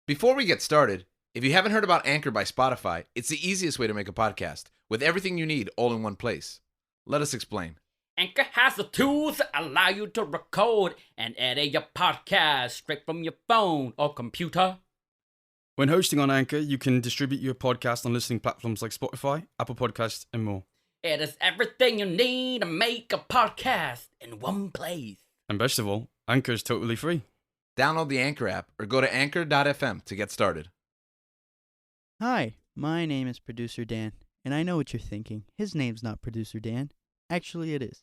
Before we get started, if you haven't heard about Anchor by Spotify, it's the easiest way to make a podcast with everything you need all in one place. Let us explain. Anchor has the tools that allow you to record and edit your podcast straight from your phone or computer. When hosting on Anchor, you can distribute your podcast on listening platforms like Spotify, Apple Podcasts, and more. It is everything you need to make a podcast in one place. And best of all, Anchor is totally free. Download the Anchor app or go to anchor.fm to get started. Hi, my name is Producer Dan, and I know what you're thinking. His name's not Producer Dan. Actually, it is.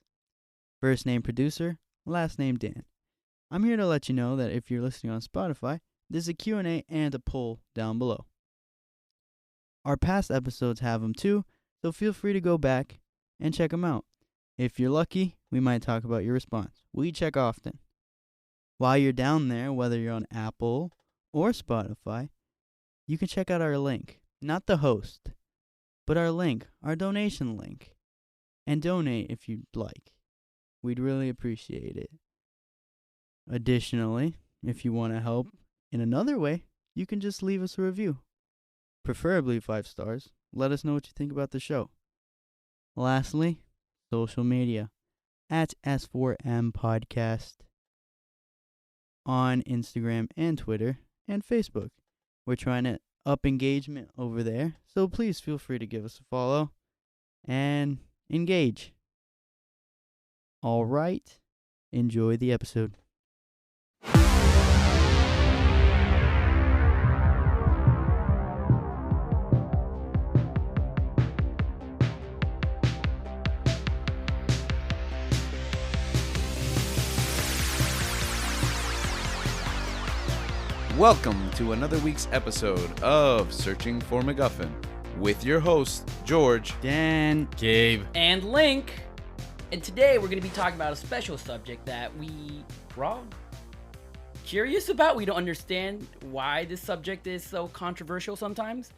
First name Producer, last name Dan. I'm here to let you know that if you're listening on Spotify, there's a Q&A and a poll down below. Our past episodes have them too, so feel free to go back and check them out. If you're lucky, we might talk about your response. We check often. While you're down there, whether you're on Apple or Spotify, you can check out our link. Not the host, but our link, our donation link. And donate if you'd like. We'd really appreciate it. Additionally, if you want to help in another way, you can just leave us a review. Preferably 5 stars. Let us know what you think about the show. Lastly, social media. At S4M Podcast. On Instagram and Twitter and Facebook. We're trying to up engagement over there, so please feel free to give us a follow and engage. All right, enjoy the episode. Welcome to another week's episode of Searching for MacGuffin with your host, George. Dan. Gabe. And Link. And today we're going to be talking about a special subject that we're all curious about. We don't understand why this subject is so controversial sometimes.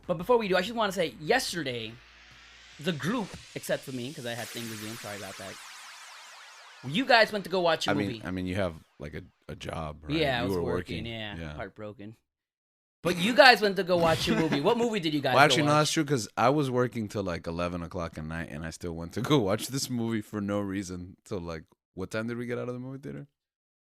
But before we do, I just want to say yesterday, the group, except for me, because I had things to do, I'm sorry about that. You guys went to go watch a movie. I mean, you have like a job, right? Yeah, I You was were working. Yeah, heartbroken. But But you guys went to go watch a movie. What movie did you guys well, actually, go no, watch? that's true because I was working till like 11 o'clock at night, and I still went to go watch this movie for no reason. Till like, what time did we get out of the movie theater?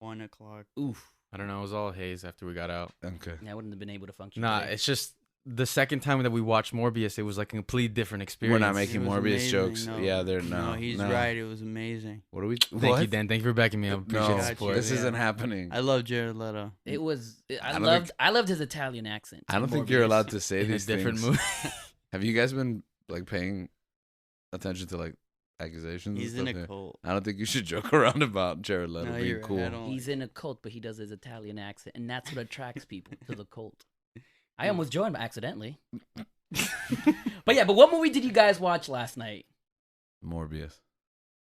1 o'clock. Oof. I don't know, it was all haze after we got out. Okay. Yeah, I wouldn't have been able to function. Nah, today. it's just the second time that we watched Morbius, it was like a complete different experience. We're not making It was Morbius amazing, jokes. no. Yeah, they're No, he's right. It was amazing. What are we? Thank you, Dan. Thank you for backing me up. Appreciate No, the Got support. this Yeah. isn't happening. I love Jared Leto. It was. I don't I loved his Italian accent. I don't think Morbius. you're allowed to say in a these different things. movie. Have you guys been like paying attention to like accusations? He's and in stuff? a cult. I don't think you should joke around about Jared Leto No, being you're right. cool. I don't- He's in a cult, but he does his Italian accent, and that's what attracts people to the cult. I almost joined accidentally. But what movie did you guys watch last night? Morbius.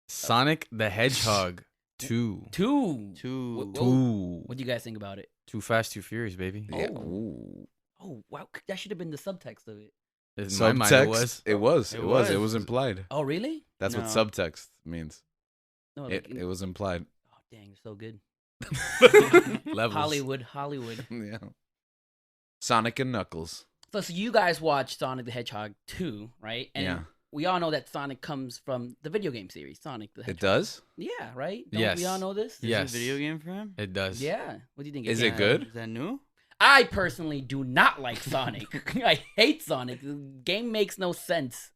Sonic the Hedgehog 2. Two. Two. Ooh. What do you guys think about it? Too Fast, Too Furious, baby. Yeah. Oh. Ooh. Oh wow, that should have been the subtext of it. In my mind, it was. It was. It It was. was. It was implied. Oh really? That's what No. subtext means. No, like, It was implied. oh dang, you're so good. Levels. Hollywood. Yeah. Sonic and Knuckles. So you guys watched Sonic the Hedgehog 2, right? And Yeah. we all know that Sonic comes from the video game series, Sonic the Hedgehog. It does? Yeah, right? Don't Yes. we all know this? There's Yes. a video game for him? It does. Yeah. What do you think? Is came it out? good? Is that new? I personally do not like Sonic. I hate Sonic. The game makes no sense.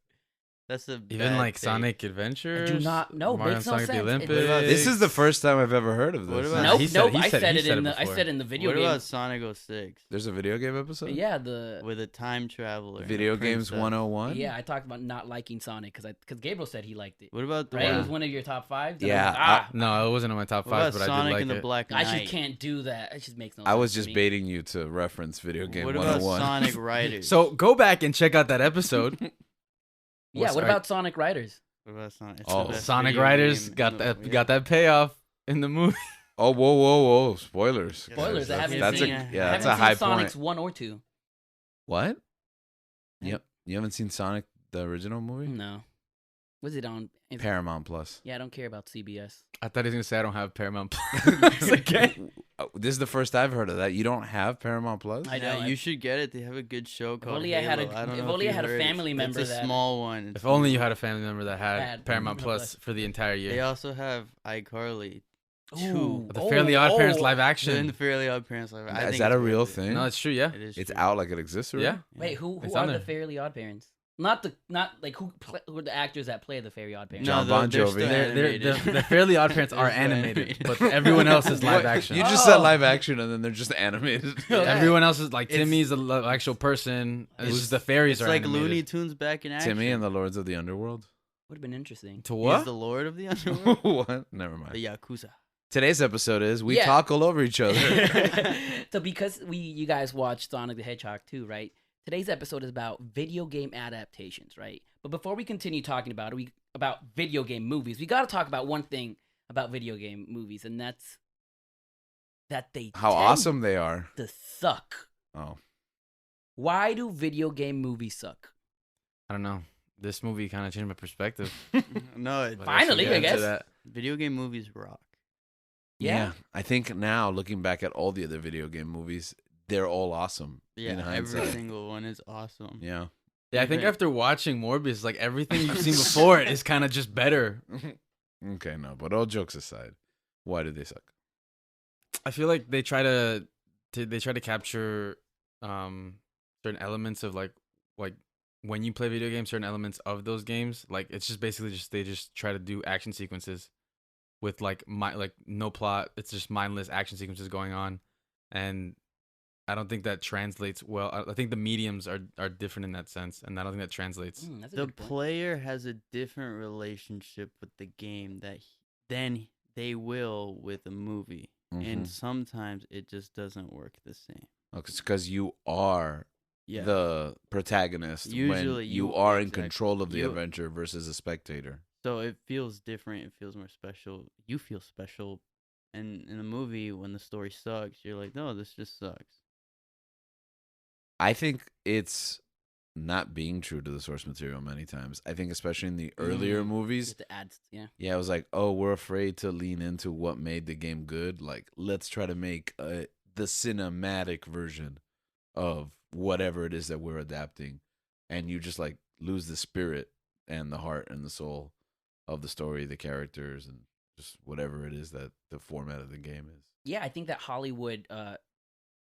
That's a Even bad like take. Sonic Adventures. I do not- no, Mario makes and no Sonic the sense. Olympics. What about- This is the first time I've ever heard of What this. about- Nah, he said- he I said- said he it said in it the I before. said in the video What game. about Sonic 06? There's a video game episode? Yeah, the With a time traveler. and a Video Games princess. 101? yeah, I talked about not liking Sonic because Gabriel said he liked it. What about the Right? It one? was one of your top 5s. and I Yeah, was like, No, it wasn't in my top What 5, about but I Sonic did like and the it. Black I Knight? just can't do that. It just makes no I sense. was to just me. baiting you to reference Video Game What about 101. Sonic Riders? So go back and check out that episode. Yeah, what Sorry. about Sonic Riders? What about Sonic? It's Oh. the best Sonic video Riders game got in that the- got that payoff in the movie. Oh, whoa. Spoilers. Spoilers, I haven't that's seen a, it. yeah, I that's haven't a seen high Sonic's point. 1 or 2. What? Yep. You haven't seen Sonic, the original movie? No. Was it on? Paramount Plus. Yeah, I don't care about CBS. I thought he was gonna say I don't have Paramount Plus. Again. This is the first I've heard of that. You don't have Paramount Plus? I know. Yeah, you should get it. They have a good show called only I had Halo. a- I don't if know only I you had a heard. family member It's a that- small one. If only you had a family member that had Had Paramount Paramount Plus Plus. for the entire They year. also have iCarly. Ooh. The Fairly Odd Parents live In action. the Fairly Odd Parents live. I Is think that a it's real worth it. thing? No, it's true. Yeah. It is. It's true. out like it exists already? Yeah. Wait, who It's are on the there. Fairly Odd Parents? Not like who are the actors that play the Fairly Odd Parents? John No, Bon they're Jovi. still They're, animated. the Fairly Odd Parents are They're still animated, animated. but everyone else is live What? action. You just said live action and then they're just animated. Everyone else is like It's- Timmy's the actual person. It's It's- just the fairies It's are like animated. Looney Tunes back in action. Timmy and the Lords of the Underworld? Would have been interesting. To He's what? the Lord of the Underworld. What? Never mind. The Yakuza. Today's episode is we Yeah. talk all over each other. So because you guys watched Sonic the Hedgehog too, right? Today's episode is about video game adaptations, right? But before we continue talking about it, about video game movies, we got to talk about one thing about video game movies, and that's that they How tend awesome they are. to suck. Oh. Why do video game movies suck? I don't know. This movie kind of changed my perspective. No, but Finally, we'll I get into guess. that. video game movies rock. Yeah. I think now, looking back at all the other video game movies, they're all awesome. in Yeah, every hindsight. single one is awesome. Yeah. Yeah, I think Even- after watching Morbius, like everything you've seen before is kind of just better. Okay, no, but all jokes aside, why did they suck? I feel like they try to capture certain elements of like when you play video games, certain elements of those games. Like it's just basically they just try to do action sequences with like no plot. It's just mindless action sequences going on, and I don't think that translates well. I think the mediums are different in that sense, and I don't think that translates. That's a The good point. player has a different relationship with the game than they will with a movie. And Mhm. sometimes it just doesn't work the same. It's because you are Yeah. the protagonist when Usually you you- are in exactly. control of the You- adventure versus a spectator. So it feels different. It feels more special. You feel special. And in a movie, when the story sucks, you're like, no, this just sucks. I think it's not being true to the source material many times. I think especially in the earlier movies, Just the ads, yeah. yeah, it was like, oh, we're afraid to lean into what made the game good. Like, let's try to make the cinematic version of whatever it is that we're adapting. And you just like lose the spirit and the heart and the soul of the story, the characters, and just whatever it is that the format of the game is. Yeah, I think that Hollywood,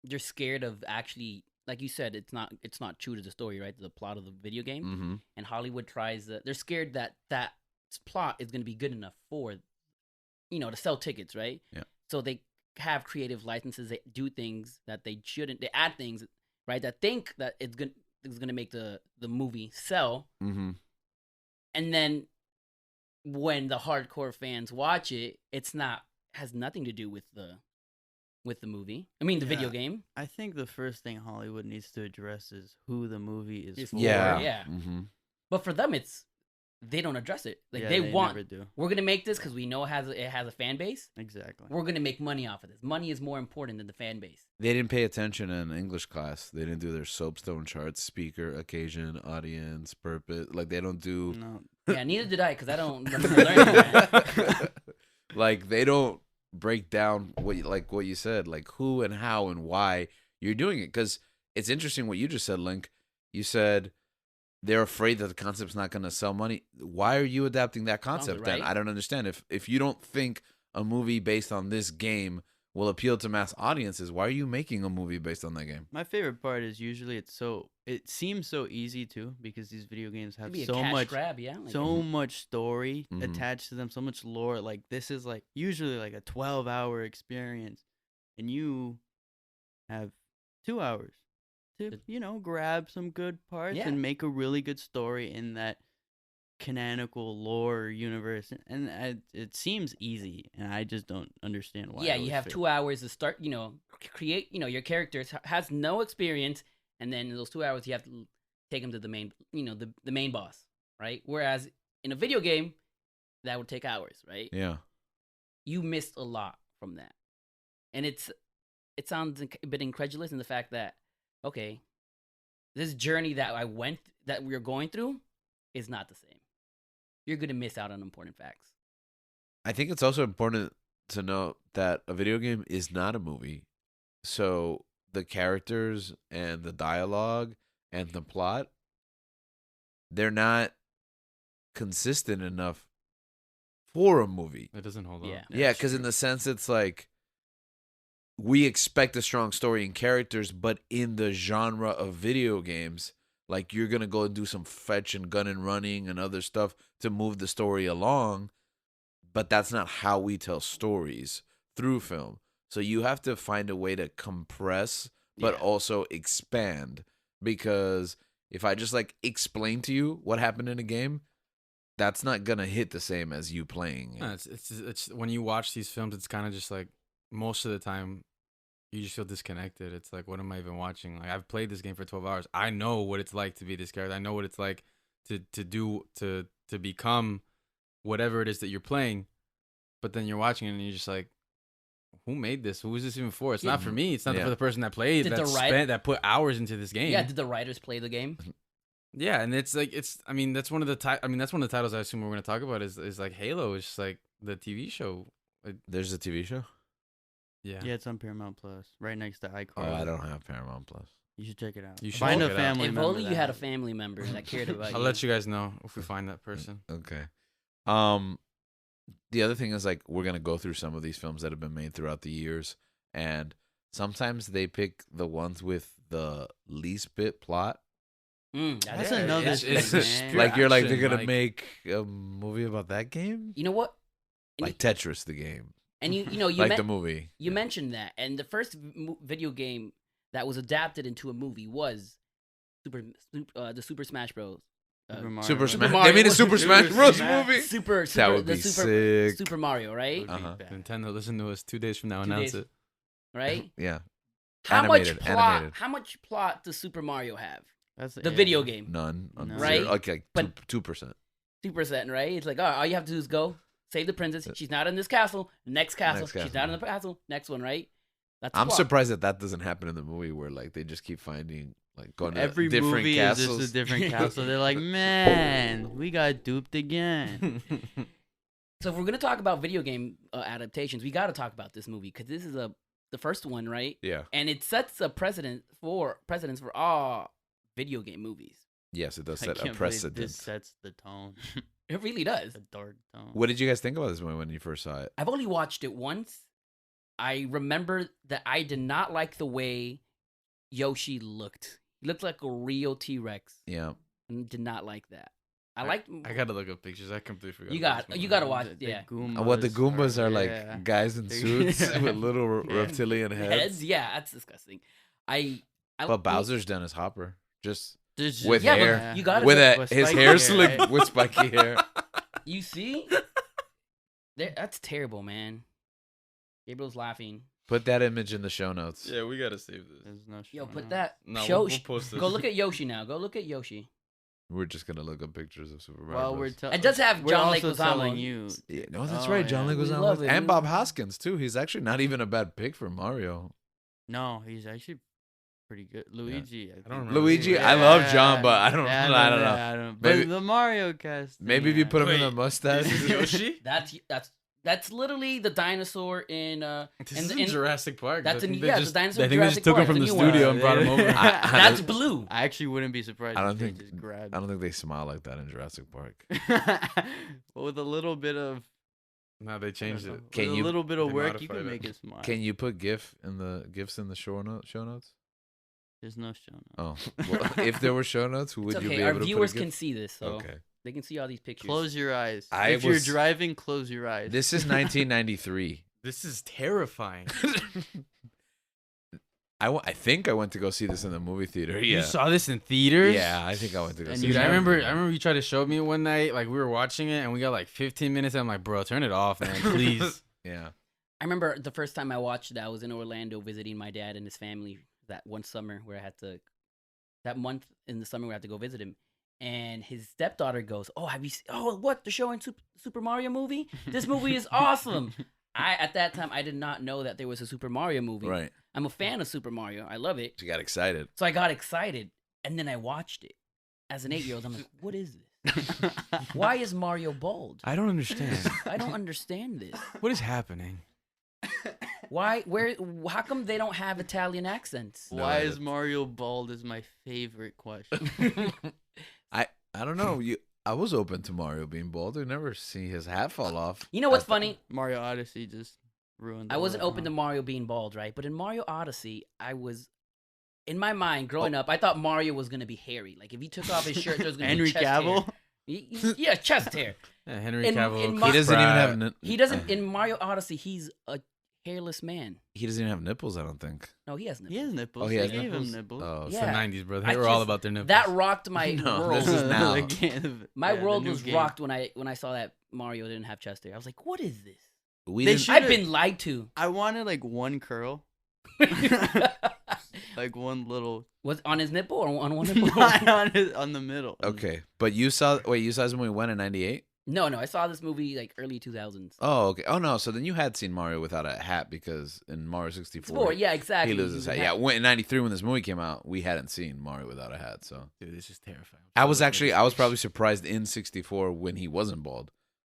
they're scared of actually, like you said, it's not true to the story, right? To the plot of the video game. Mm-hmm. And Hollywood they're scared that plot is going to be good enough for, to sell tickets, right? Yeah. So they have creative licenses. They do things that they shouldn't. They add things, right? That think that it's going to make the movie sell. Mm-hmm. And then when the hardcore fans watch it, has nothing to do with the movie. I mean, the video Yeah. game. I think the first thing Hollywood needs to address is who the movie is It's for. for, Yeah. yeah. Mm-hmm. But for them, they don't address it. Like Yeah, they want, never do. we're gonna make this because we know it has a fan base. Exactly. We're gonna make money off of this. Money is more important than the fan base. They didn't pay attention in English class. They didn't do their soapstone charts: speaker, occasion, audience, purpose. Like they don't do. No, Yeah, neither did I because I don't remember learning that. Like they don't break down what you said, like who and how and why you're doing it. Because it's interesting what you just said, Link. You said they're afraid that the concept's not going to sell money. Why are you adapting that concept then? right. I don't understand. If you don't think a movie based on this game will appeal to mass audiences, why are you making a movie based on that game? my favorite part is usually it seems so easy too because these video games have It'd be a so cash much grab, yeah. Like, so much story Mhm. attached to them, so much lore. Like this is like usually like a 12-hour experience, and you have 2 hours to grab some good parts Yeah. and make a really good story in that canonical lore universe. And it seems easy, and I just don't understand why. yeah, it you would have fail. 2 hours to start. Create. Your characters has no experience, and then in those 2 hours you have to take them to the main. The main boss, right? Whereas in a video game, that would take hours, right? Yeah. You missed a lot from that, and it sounds a bit incredulous in the fact that okay, this journey that we're going through is not the same. you're gonna miss out on important facts. I think it's also important to note that a video game is not a movie. So the characters and the dialogue and the plot, they're not consistent enough for a movie. It doesn't hold Yeah. up. Yeah, because in the sense it's like we expect a strong story and characters, but in the genre of video games, like you're gonna go and do some fetch and gun and running and other stuff to move the story along, but that's not how we tell stories through film. So you have to find a way to compress, but Yeah. also expand. Because if I just like explain to you what happened in a game, that's not gonna hit the same as you playing it. No, it's when you watch these films, it's kind of just like most of the time you just feel disconnected. It's like, what am I even watching? Like, I've played this game for 12 hours. I know what it's like to be this character. I know what it's like to become whatever it is that you're playing. But then you're watching it and you're just like, who made this? Who is this even for? It's not for me. It's not Yeah. for the person that played, Did the that put hours into this game. Yeah, did the writers play the game? Yeah, and it's like I mean that's one of the titles I assume we're gonna talk about is like Halo. It's just like the TV show. There's a TV show? Yeah. Yeah, it's on Paramount Plus, right next to iCarly. Oh, I don't have Paramount Plus. You should check it out. You should Find check a it out. family If member. only you that had a has it. family member that cared about I'll you. let you guys know if we find that person. Okay. The other thing is like we're gonna go through some of these films that have been made throughout the years, and sometimes they pick the ones with the least bit plot. That's it. another It's- thing, it's just man. pure Like you're like they're action, gonna like- make a movie about that game, You know what? And like Tetris the game, you know you like men- the movie. you mentioned that, and the first video game that was adapted into a movie was the Super Smash Bros. Super Mario. Super Super Smash. Mario. They made a Super Super Smash Bros Smash. movie. Super would the be Super sick. Super Mario, right? Would be Uh-huh. bad. Nintendo, listen to us 2 days from now. 2 Announce days. it. Right? Yeah, How Animated, much plot? animated. How much plot does Super Mario have? That's The video game, none. No. Right? Okay, But- 2%. 2%, right? It's like, all you have to do is go save the princess. She's not in this castle. Next castle. Next She's castle. not in the castle. Next one, right? That's the I'm plot. surprised that doesn't happen in the movie where like they just keep finding like going to Every different movie castles. is just a different castle. They're like, man, we got duped again. So if we're gonna talk about video game adaptations, we got to talk about this movie because this is the first one, right? Yeah. And it sets a precedence for all video game movies. Yes, it does I set a can't believe precedent. This sets the tone. It really does. a dark tone. What did you guys think about this movie when you first saw it? I've only watched it once. I remember that I did not like the way Yoshi looked. He looked like a real T-Rex, Yeah. and did not like that. I like. I gotta look up pictures. I completely forgot. You about got- this you movie. gotta watch. The Yeah. Goombas What the Goombas are like yeah. guys in They- suits Yeah. with little Yeah. reptilian heads. Yeah, that's disgusting. I But Bowser's done as Hopper. Just Just- with Yeah, but hair. you gotta with go- his spiky hair hair, slick right? with spiky hair. You see? That's terrible, man. Gabriel's laughing. Put that image in the show notes. Yeah, we gotta save this. There's no Yo, showing put up. that. No, show. we'll post this. Go look at Yoshi now. Go look at Yoshi. We're just gonna look up pictures of Super Mario. Well, we're Bros. telling. It does have we're John also Leguizamo. telling you. Yeah, no, that's Oh, right. John yeah. We Leguizamo love it. and Bob Hoskins too. He's actually not even a bad pick for Mario. No, he's actually pretty good. Luigi. I don't think. remember. Luigi, I love John, but I don't know. I don't know. I don't. Maybe- But the Mario cast. Maybe if you put him in Wait, a mustache. This is Yoshi. That's literally the dinosaur in This in, is in in Jurassic Park. that's I in- think yeah, they the just, dinosaur I think they Jurassic just took him Park, from the the new one. studio and brought him over. that's blue. I actually wouldn't be surprised. I don't if they think- just grabbed. I don't think they smile like that in Jurassic Park. But with a little bit of. No, they changed I don't it. know, Can with you- a little bit of they work, you modified can it. make it smile. Can you put gifs in the show notes? There's no show. Oh, well, if there were show notes, would It's you okay. be Our able to viewers put a can GIF? see this, so Okay. they can see all these pictures. Close your eyes. I If you're was- driving, close your eyes. This is 1993. This is terrifying. I think I went to go see this in the movie theater. Yeah. You saw this in theaters? Yeah, I think I went to go And see you Dude, it. I never- remember you tried to show me one night, like we were watching it and we got like 15 minutes and I'm like, bro, turn it off, man, please. Yeah. I remember the first time I watched it, I was in Orlando visiting my dad and his family that one summer where I had to, that month in the summer where I had to go visit him. And his stepdaughter goes, "Oh, have you seen, oh, what, the show in Super Mario movie? This movie is awesome." At that time, I did not know that there was a Super Mario movie. Right. I'm a fan of Super Mario. I love it. She got excited. So I got excited. And then I watched it. As an 8-year-old, I'm like, what is this? Why is Mario bald? I don't understand. I don't understand this. What is happening? Why? Where? How come they don't have Italian accents? Why idea. is Mario bald? Is my favorite question. I don't know. I was open to Mario being bald. I never see his hat fall off. You know what's I thought- funny? Mario Odyssey just ruined. I the wasn't whole open to con. Mario being bald, right? But in Mario Odyssey, in my mind, growing up, I thought Mario was gonna be hairy. Like if he took off his shirt, there was gonna Henry be chest hair. Cavill. Yeah, chest hair. Yeah, Henry In- Cavill. in Chris my- He doesn't even Pratt. have. He doesn't. In Mario Odyssey, he's a hairless man. He doesn't even have nipples. I don't think. No, he has nipples. He has nipples. Oh, he They has gave nipples. him nipples. Oh, It's Yeah. the 90s, bro. I They were all just- about their nipples. That rocked my No, world. this is now. The game- My yeah, the world new was game. rocked when I saw that Mario didn't have chest hair. I was like, what is this? we They didn't. should- I've been lied to. I wanted like one curl, like one little Was on his nipple or on one nipple? not on the middle. Okay, but you saw. Wait, you saw this when we went in '98. No, I saw this movie like early 2000s. Oh, okay. Oh no, so then you had seen Mario without a hat because in Mario 64, Sport, yeah, exactly. he loses his hat. Yeah, when, in '93 when this movie came out, we hadn't seen Mario without a hat. So Dude, this is terrifying. I was probably surprised in '64 when he wasn't bald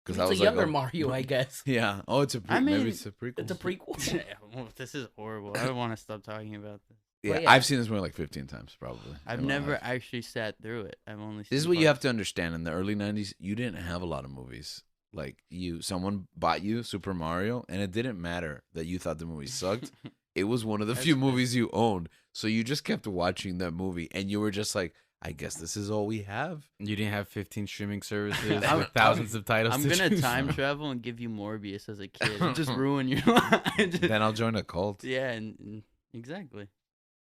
It's I a was younger like, oh, Mario, I guess. Yeah. Oh, it's a I maybe mean, it's a prequel. It's a prequel. Yeah, well, this is horrible. I don't want to stop talking about this. Yeah, yeah. I've seen this movie like 15 times probably. I've in my never life. actually sat through it. I've only. This is seen what you have parts. to understand. In the early '90s, you didn't have a lot of movies. Like someone bought you Super Mario, and it didn't matter that you thought the movie sucked. It was one of the That's few fair. movies you owned, so you just kept watching that movie, and you were just like, "I guess this is all we have." You didn't have 15 streaming services I'm- with thousands of titles. I'm to gonna choose time from. travel and give you Morbius as a kid. And just ruin your life. Then I'll join a cult. Yeah, and exactly.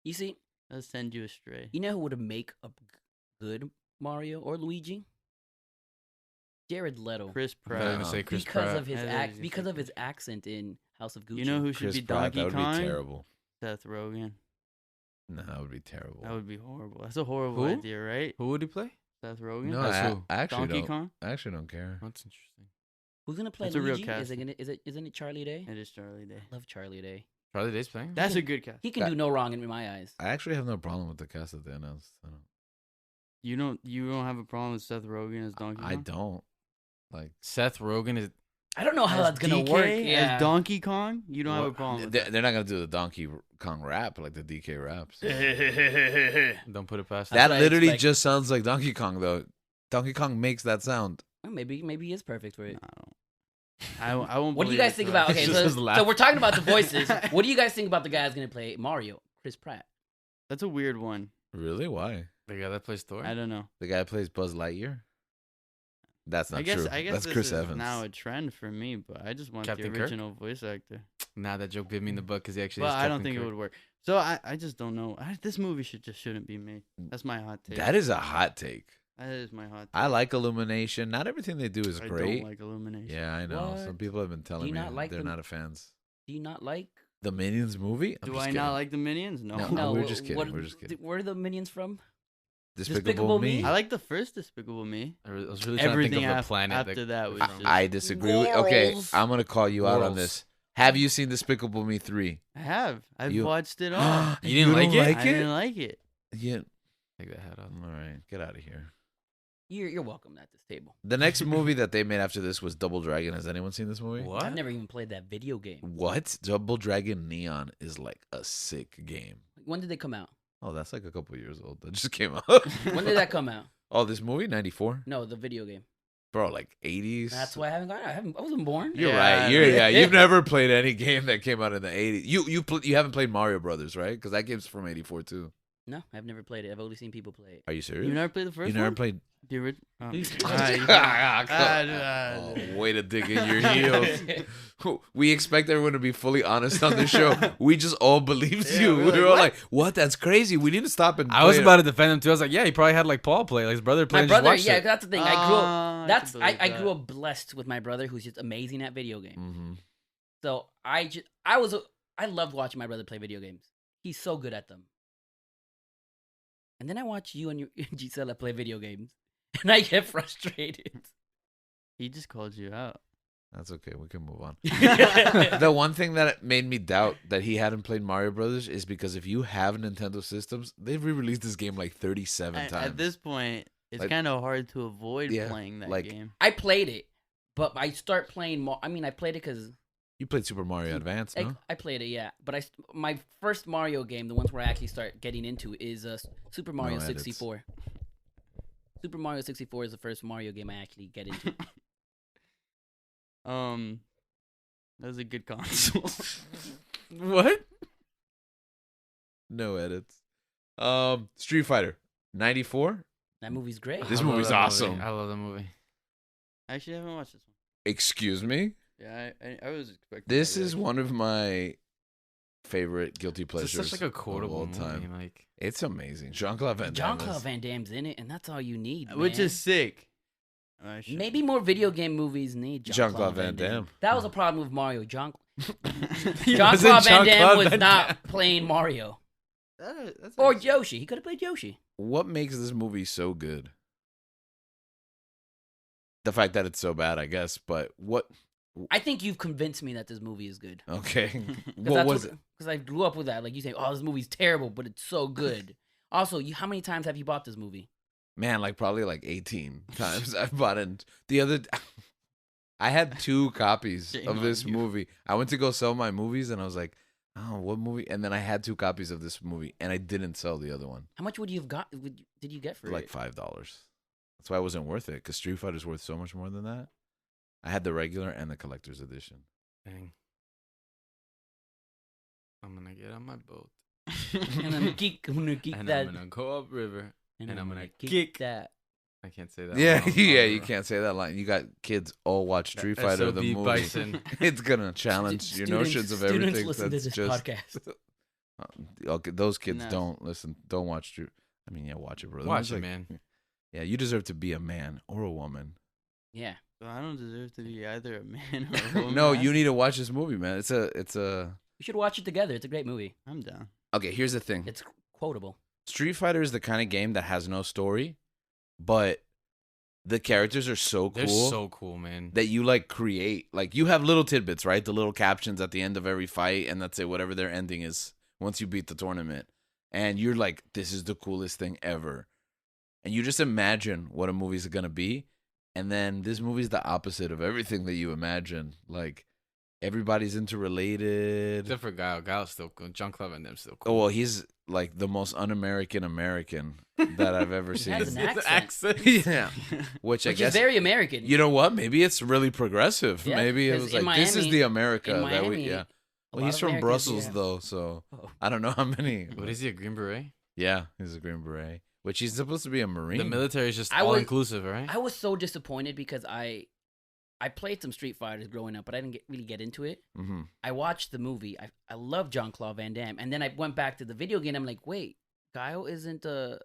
You see, I'll send you astray. you know who would make a good Mario or Luigi? Jared Leto. Chris I thought you were Pratt. gonna say Chris because Pratt. of his I thought you were gonna because say of his Chris- accent in House of Gucci. You know who should Chris be Pratt, Donkey that would Kong? be terrible. Seth Rogen. No, that would be terrible. That would be horrible. That's a horrible Who? idea, right? Who would he play? Seth Rogen. No, That's I, who? I actually Donkey don't. Kong. I actually don't care. That's interesting. Who's gonna play That's a real Luigi? Is casting. it gonna, is it isn't it Charlie Day? It is Charlie Day. I love Charlie Day. Charlie Day's playing? That's a good cast. He can That- do no wrong in my eyes. I actually have no problem with the cast that they announced. You don't have a problem with Seth Rogen as Donkey Kong? I don't. Like, Seth Rogen is. I don't know how As that's gonna DK, work. Yeah. As Donkey Kong, you don't have a What? problem with they're not gonna do the Donkey Kong rap like the DK raps. Don't put it past That's That what I literally expect. just sounds like Donkey Kong, though. Donkey Kong makes that sound. Well, maybe he is perfect for that. it. No, I don't. I won't. What do you believe guys it's think not. about? Okay, It's so, just so laugh. we're talking about the voices. What do you guys think about the guy that's gonna play Mario? Chris Pratt. That's a weird one. Really? Why? the guy that plays Thor. I don't know. The guy who plays Buzz Lightyear? That's not I guess. true. I guess That's this Chris is Evans. now a trend for me, but I just want Captain the Kirk? original voice actor. Nah, that joke bit me in the butt because he actually. But is I don't Captain think Kirk. it would work. So I just don't know. This movie shouldn't be made. That's my hot take. That is a hot take. That is my hot take. I like Illumination. Not everything they do is I great. don't like Illumination. Yeah, I know. Some What? people have been telling you me not like they're them? not a fans. Do you not like? The Minions movie? I'm Do just I kidding. not like the Minions? No. No, we're wh- just kidding, we're just kidding. Where are the minions from? Despicable Me? I like the first Despicable Me. I was really trying Everything to think of af- the planet. after that was was just- I disagree with. Okay, Morals. I'm gonna call you out on Morals. this. Have you seen Despicable Me 3? I have. I've You- watched it all. You didn't like don't it? I didn't like it. Yeah. Take that hat off. All right, get out of here. You're welcome at this table. The next movie that they made after this was Double Dragon. Has anyone seen this movie? What? I've never even played that video game. What? Double Dragon Neon is like a sick game. When did they come out? Oh, that's like a couple years old. That just came out. When did that come out? Oh, this movie, 94? No, the video game. Bro, like 80s. That's why I haven't got it. I wasn't born. You're Yeah. right. You've never played any game that came out in the 80s. You haven't played Mario Brothers, right? Because that game's from 84 too. No, I've never played it. I've only seen people play it. Are you serious? You never played the first You never one? played. The original. Oh. Oh, way to dig in your heels. We expect everyone to be fully honest on the show. We just all believed Yeah, you. we're We like, were all "What?" like, "What? That's crazy. We need to stop and." I was play it." about to defend him too. I was like, yeah, he probably had like Paul play, like his brother My played. brother, and just yeah, watched it. that's the thing. I grew up. I could I believe grew that. up blessed with my brother, who's just amazing at video games. Mhm. So I loved watching my brother play video games. He's so good at them. And then I watch you and Gisela play video games, and I get frustrated. He just called you out. That's okay. We can move on. The one thing that made me doubt that he hadn't played Mario Brothers is because if you have Nintendo systems, they've re-released this game like 37 times. At this point, It's Like- kind of hard to avoid Yeah, playing that like- game. I played it, but I start playing more. I mean, I played it because You played Super Mario Advance, no? I played it, yeah. But my first Mario game, the ones where I actually start getting into, is Super Mario edits. 64. Super Mario 64 is the first Mario game I actually get into. That was a good console. What? No edits. Street Fighter 94. That movie's great. This I love movie's that awesome. Movie. I love the movie. Actually, I haven't watched this one. Excuse me. Yeah, I was expecting. This that is reaction. one of my favorite guilty It's pleasures just such like a of quotable all movie. time. Like, It's amazing. Jean-Claude Van Damme. Jean-Claude is- Van Damme's in it, and that's all you need, Which man. is sick. I should- Maybe more video game movies need Jean-Claude Van Damme. That was a problem with Mario. Jean-Claude wasn't Van Damme Jean-Claude was Van not Damme. playing Mario. That's Or actually- Yoshi. He could have played Yoshi. What makes this movie so good? The fact that it's so bad, I guess. But what? I think you've convinced me that this movie is good. Okay. What was it? Because I grew up with that. Like you say, oh, this movie's terrible, but it's so good. Also, how many times have you bought this movie? Man, like probably like 18 times I've bought it. The other, I had 2 copies Shame of on this you. movie. I went to go sell my movies, and I was like, "Oh, what movie?" And then I had 2 copies of this movie, and I didn't sell the other one. How much would you have got? Did you get for For like it? $5. That's why it wasn't worth it. Because Street Fighter's worth so much more than that. I had the regular and the collector's edition. dang. I'm gonna get on my boat And I'm gonna geek and that. I'm gonna go up river. and I'm gonna geek kick- that. I can't say that. Yeah, one. yeah, you can't say that line. You got kids all watch Street Fighter the SOB movie. Bison. It's gonna challenge your notions of Students everything. listen to That's this just podcast. okay. Those kids Nice. don't listen. Don't watch Street. I mean, yeah, watch it, bro. The Watch one's it, like- man. Yeah, you deserve to be a man or a woman. Yeah. So I don't deserve to be either a man or a woman. No, you need to watch this movie, man. It's a. We should watch it together. It's a great movie. I'm down. Okay, here's the thing. It's quotable. Street Fighter is the kind of game that has no story, but the characters are so cool. They're so cool, man. that you like create. Like you have little tidbits, right? The little captions at the end of every fight, and that's it. Whatever their ending is once you beat the tournament, and you're like, "This is the coolest thing ever," and you just imagine what a movie's gonna be, and then this movie's the opposite of everything that you imagine. Like everybody's interrelated. Except for Guile. Guile's still cool. Jean-Claude Van Damme's still Oh cool. well, he's like the most un-American American that I've ever He seen. has an It's accent. Yeah, which I Which guess is very American. you know what? Maybe it's really progressive. Yeah, Maybe it 'cause was in like this is Miami- the America in that we Miami, yeah. a Well, lot he's of from Americans, Brussels yeah. though, so Oh. I don't know how many. What is he, a Green Beret? Yeah, he's a Green Beret, which he's supposed to be a Marine. The military is just I was- all-inclusive, right? I was so disappointed because I played some Street Fighters growing up, but I didn't really get into it. hmm I watched the movie. I love Jean-Claude Van Damme. And then I went back to the video game. I'm like, wait, Guile isn't a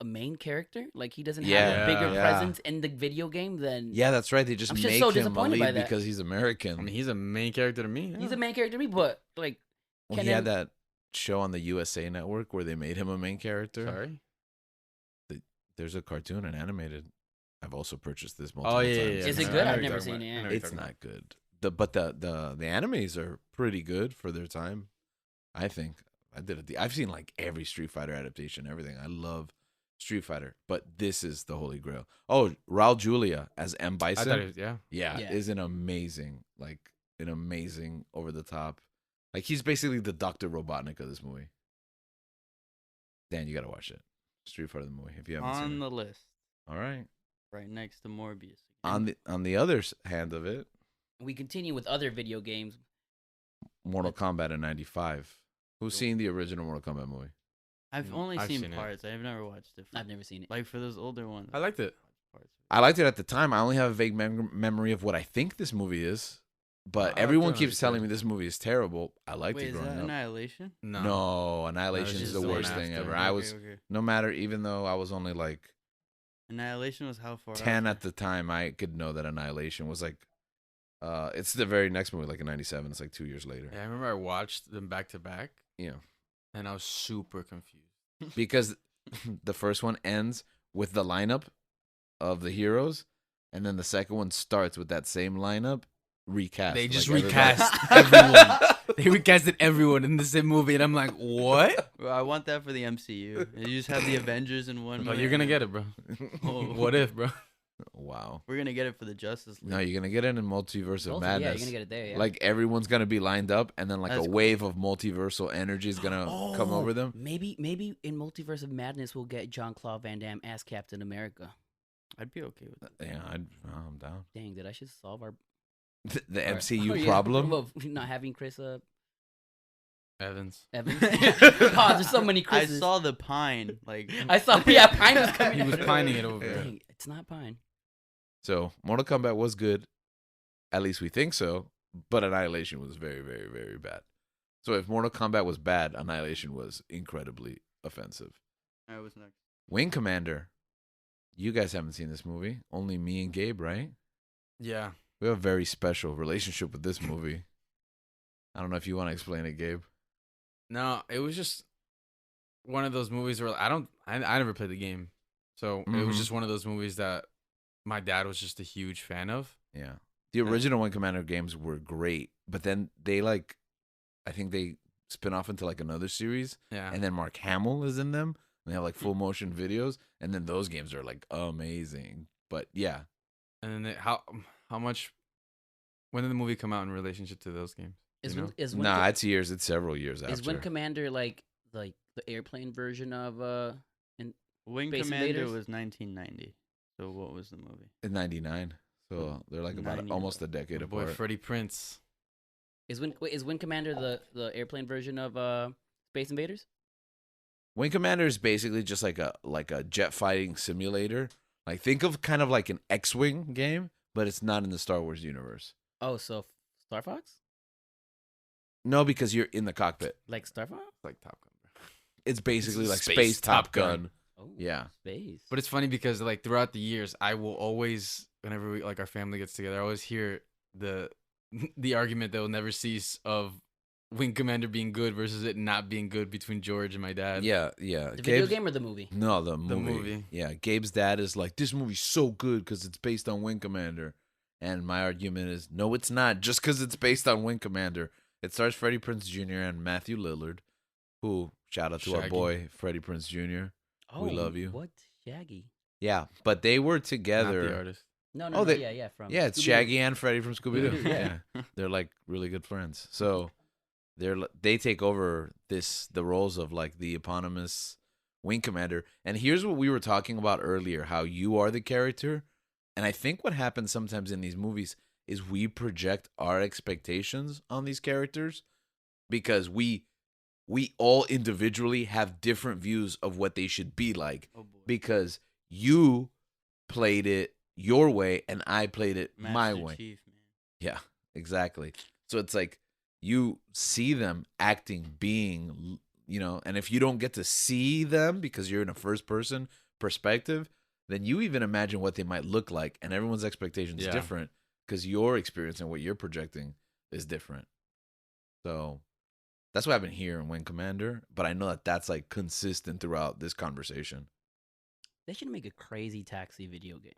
main character? Like, he doesn't have Yeah, a bigger yeah. presence in the video game than... Yeah, that's right. They just I'm make just so him a disappointed by lead that. because he's American. I mean, he's a main character to me. He's yeah. a main character to me, but, like, well, can he had him- that show on the USA Network where they made him a main character. Sorry? There's a cartoon and animated. I've also purchased this multiple Oh, yeah, yeah, times. yeah. Is it I good? know I've what you're never talking seen about. it, I yeah. know what you're It's talking not good. The animes are pretty good for their time. I think I did it. I've seen like every Street Fighter adaptation, everything. I love Street Fighter, but this is the holy grail. Oh, Raul Julia as M about. I Bison, thought it was, yeah. yeah, Yeah. is an amazing over the top. Like he's basically the Dr. Robotnik of this movie. Dan, you gotta watch it. Street Fighter the movie if you haven't On seen the it. list, All right. right next to Morbius. On the other hand of it, we continue with other video games. Mortal Kombat in '95. Who's seen the original Mortal Kombat movie? I've only I've seen seen it. parts. I've never watched it. I've never seen it. Like for those older ones. I liked it. Parts. I liked it at the time. I only have a vague memory of what I think this movie is, but I everyone liked it when keeps I telling was me a this movie is terrible. I liked Wait, it is growing that up. Annihilation? No, Annihilation That's is just the the one worst thing after. ever. I was Okay. no matter, even though I was only like Annihilation was how far? 10 after? at the time, I could know that Annihilation was like, it's the very next movie, like in '97. It's like 2 years later. Yeah, I remember I watched them back to back, You know, and I was super confused. because the first one ends with the lineup of the heroes, and then the second one starts with that same lineup recast. They just Like, everybody- recast everyone. They recasted everyone in the same movie, and I'm like, what? Bro, I want that for the MCU. You just have the Avengers in one. Oh, movie. you're gonna get it, bro. Oh. What if, bro? Wow. We're gonna get it for the Justice League. No, you're gonna get it in Multiverse of Yeah, Madness. you're gonna get it there. Yeah. Like everyone's gonna be lined up, and then like That's a wave of multiversal energy is gonna come over them. Maybe in Multiverse of Madness we'll get Jean-Claude Van Damme as Captain America. I'd be okay with it. Yeah, I'm down. Dang, did I just solve our The our- MCU oh, yeah, problem. of not having Chris Evans. Evans? Oh, there's so many I Chris's. saw the pine. Like I saw. Yeah, Pine was coming. He was pining it over. Dang, it's not Pine. So Mortal Kombat was good, at least we think so. But Annihilation was very, very, very bad. So if Mortal Kombat was bad, Annihilation was incredibly offensive. I was next. Wing Commander. You guys haven't seen this movie. Only me and Gabe, right? Yeah. We have a very special relationship with this movie. I don't know if you want to explain it, Gabe. No, it was just one of those movies where I never played the game. So it was Mhm. just one of those movies that my dad was just a huge fan of. Yeah. The original Wing Commander games were great, but then they I think they spin off into like another series, Yeah. and then Mark Hamill is in them. And they have like full motion videos, and then those games are like amazing. But yeah, And then how much when did the movie come out in relationship to those games? Is You know? Win- is Wing nah, Co- it's years. It's several years after. is Wing Commander like the airplane version of Wing Space Commander Invaders? was 1990. So what was the movie? in '99, so they're like about 90. almost a decade My boy apart. Freddie Prince. is Wing Commander the airplane version of Space Invaders? Wing Commander is basically just like a jet fighting simulator. Like think of kind of like an X-wing game, but it's not in the Star Wars universe. Oh, so Star Fox? No, because you're in the cockpit. Like Star Fox? It's like Top Gun. Bro. It's basically It's like space Space Top Top Gun. Gun. Oh, Yeah. space. But it's funny because like throughout the years, I will always, whenever we like our family gets together, I always hear the argument that will never cease of Wing Commander being good versus it not being good between George and my dad. Yeah, yeah. the video Gabe's- game or the movie? No, the movie. The movie. Yeah, Gabe's dad is like, this movie's so good because it's based on Wing Commander. And my argument is, no, it's not. Just because it's based on Wing Commander. It stars Freddie Prinze Jr. and Matthew Lillard, who, shout out to our Shaggy. boy, Freddie Prinze Jr. Oh, We love you. What? Shaggy? Yeah, but they were Not the together. artist. No, Oh, no, they- yeah, from Yeah, it's Scooby-Doo. Shaggy and Freddie from Scooby Doo. Scooby-Doo, yeah. Yeah, they're like really good friends. So they take over the roles of like the eponymous Wing Commander. And here's what we were talking about earlier: how you are the character. And I think what happens sometimes in these movies is we project our expectations on these characters because we all individually have different views of what they should be like Oh boy. because you played it your way and I played it my Master way. Chief, man. Yeah, exactly. So it's like you see them acting, being, and if you don't get to see them because you're in a first person perspective, then you even imagine what they might look like, and everyone's expectation is Yeah. different because your experience and what you're projecting is different. So that's what happened here in Wing Commander, but I know that that's like consistent throughout this conversation. They should make a crazy taxi video game.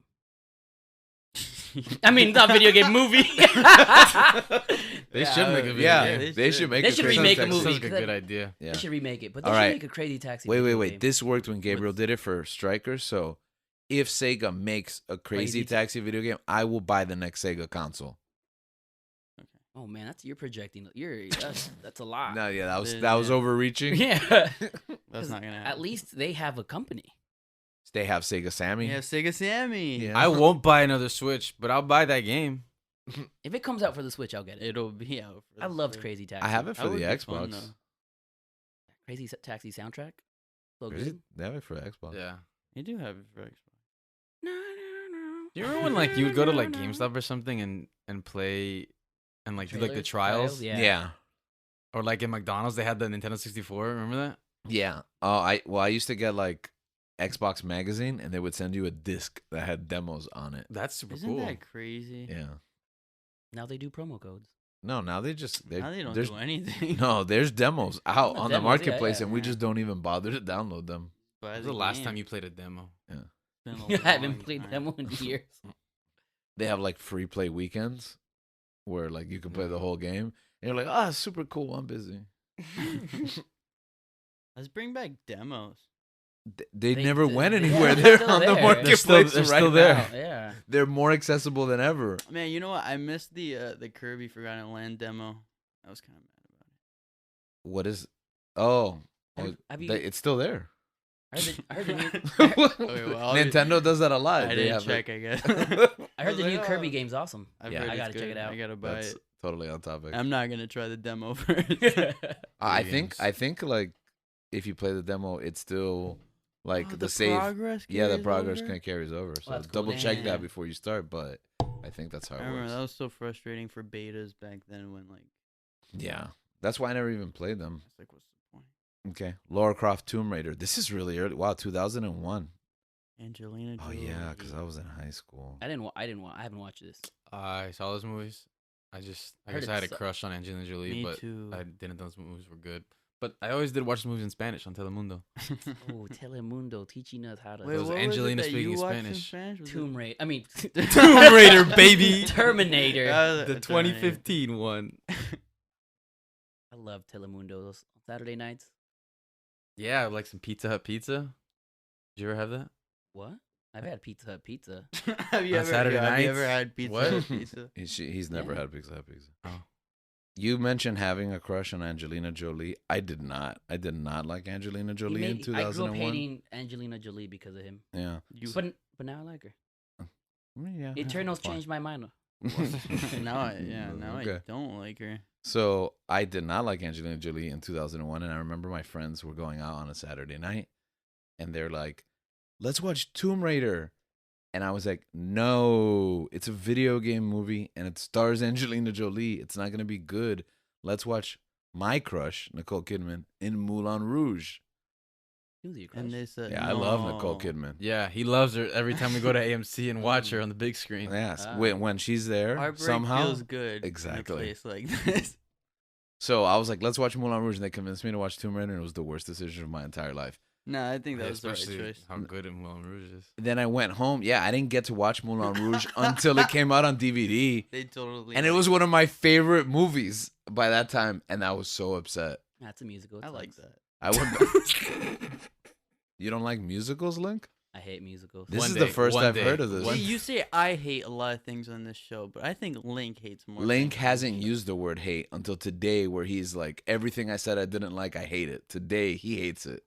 I mean, not video game, movie. They should make a video Yeah, game. they should make. They a should crazy remake a taxi. movie. Sounds like a 'cause good that- idea. Yeah. They should remake it, but they All should right. make a crazy taxi. Wait. video game. This worked when Gabriel What's- did it for Strikers. So if Sega makes a crazy Crazy taxi video game, I will buy the next Sega console. Oh man, you're projecting. That's a lot. No, yeah, that was Yeah. overreaching. Yeah. That's not gonna happen. At least they have a company. They have Sega Sammy. We have Sega Sammy. Yeah. I won't buy another Switch, but I'll buy that game. If it comes out for the Switch, I'll get it. It'll be out. For I the loved Switch. Crazy Taxi. I have it That for the would be fun, Xbox. though. Crazy Taxi soundtrack. So Is it? good. They have it for the Xbox. Yeah. You do have it for Xbox. No, no, no. Do you remember when like you would go to like GameStop or something and play and like do like the trials? Yeah. Yeah. Or like in McDonald's they had the Nintendo 64. Remember that? Yeah. Oh, I used to get like Xbox magazine, and they would send you a disc that had demos on it. That's super Isn't cool. that crazy? Yeah. Now they do promo codes. No, now they Now they don't there's, do anything. No, there's demos out Yeah, on demos, the marketplace, yeah, and we yeah. just don't even bother to download them. Buy When was the last time you played a demo? I haven't played demo in years. They have like free play weekends where like you can play the whole game, you're like, oh, super cool. I'm busy. Let's bring back demos. They never went yeah, anywhere. they're They're still on the there. marketplace They're right still there. now. Yeah. They're more accessible than ever. Man, you know what? I missed the Kirby Forgotten Land demo. I was kind of mad about it. What is? Oh, Have you? it's still there. I heard the new. Okay, well, Nintendo does that a lot. I They didn't have check, I guess. I heard the was new like, Kirby oh. game's awesome. I've Yeah. heard I it's gotta check good. it out. I gotta buy That's it. totally on topic. I'm not gonna try the demo first. I Video think like if you play the demo, it's still like Oh, the save. progress. Yeah, the carries progress over? kind of carries over. So that's cool. double check Damn. that before you start. But I think that's how I it remember works. that was so frustrating for betas back then when like Yeah, that's why I never even played them. it's like what's the point? Okay, Lara Croft Tomb Raider. This is really early. Wow, 2001. Angelina Oh Jolie. yeah, because I was in high school. I haven't watched this. I saw those movies. I guess Heard I had a it's- crushed on Angelina Jolie, Me but too. I didn't know those movies were good. But I always did watch the movies in Spanish on Telemundo. Oh, Telemundo teaching us how to Wait, was what Angelina was it that speaking you watched in Spanish. Spanish? Was it- Tomb Raider. I mean, Tomb Raider, baby. Terminator. Uh, The Terminator. 2015 one. I love Telemundo. Those Saturday nights. Yeah, like some Pizza Hut pizza. Did you ever have that? What? I've had Pizza Hut pizza. have you On ever? Saturday Have you ever nights? had pizza? What? Hut pizza? He's never Yeah. had Pizza Hut pizza. Oh. You mentioned having a crush on Angelina Jolie. I did not. I did not like Angelina He Jolie in made- I grew up 2001. hating Angelina Jolie because of him. Yeah. You, But now I like her. Yeah. Eternals fine. changed my mind. now I Okay. don't like her. So I did not like Angelina Jolie in 2001, and I remember my friends were going out on a Saturday night, and they're like, "Let's watch Tomb Raider," and I was like, "No, it's a video game movie, and it stars Angelina Jolie. It's not gonna be good. Let's watch my crush, Nicole Kidman, in Moulin Rouge." Who's your crush? And they said, Yeah, I love "No." Nicole Kidman. Yeah, he loves her every time we go to AMC and watch her on the big screen. Yes, Ah. when she's there, Heartbreak somehow. feels good. Exactly. In a place like this. So I was like, "Let's watch Moulin Rouge," and they convinced me to watch Tomb Raider, and it was the worst decision of my entire life. No, I think that Yeah, was the right especially choice. how good Moulin Rouge is. Then I went home. Yeah, I didn't get to watch Moulin Rouge until it came out on DVD. They totally. And it was one of my favorite movies by that time, and I was so upset. That's a musical. It I like sucks. that. I would. You don't like musicals, Link? I hate musicals. This One is day, the first one I've day, heard of this. See, you say I hate a lot of things on this show, but I think Link hates more. Link things on hasn't this show. used the word hate until today, where he's like, everything I said I didn't like, I hate it. Today, he hates it.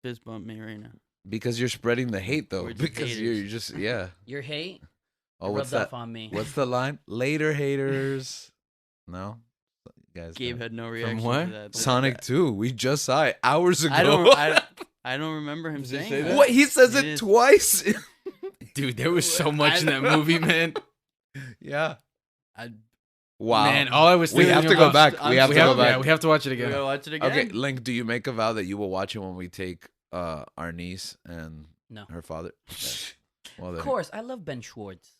Fist bump me right now. Because you're spreading the hate, though. We're just Because you're haters. just, yeah. Your hate Oh, what's rubs that? off on me. What's the line? Later, haters. No? You guys Gabe know. had no reaction what? to that. but- Sonic 2. We just saw it hours ago. I don't remember him Did he saying say that. that? What? He says He it did. twice. Dude, there was so much in that movie, man. Yeah. I, Wow. Man, all I was we thinking have to go about- back. We have to go back. Yeah, we have to watch it we again. gotta watch it again. Okay, Link, do you make a vow that you will watch it when we take our niece and No. her father? Well, Of then. course, I love Ben Schwartz.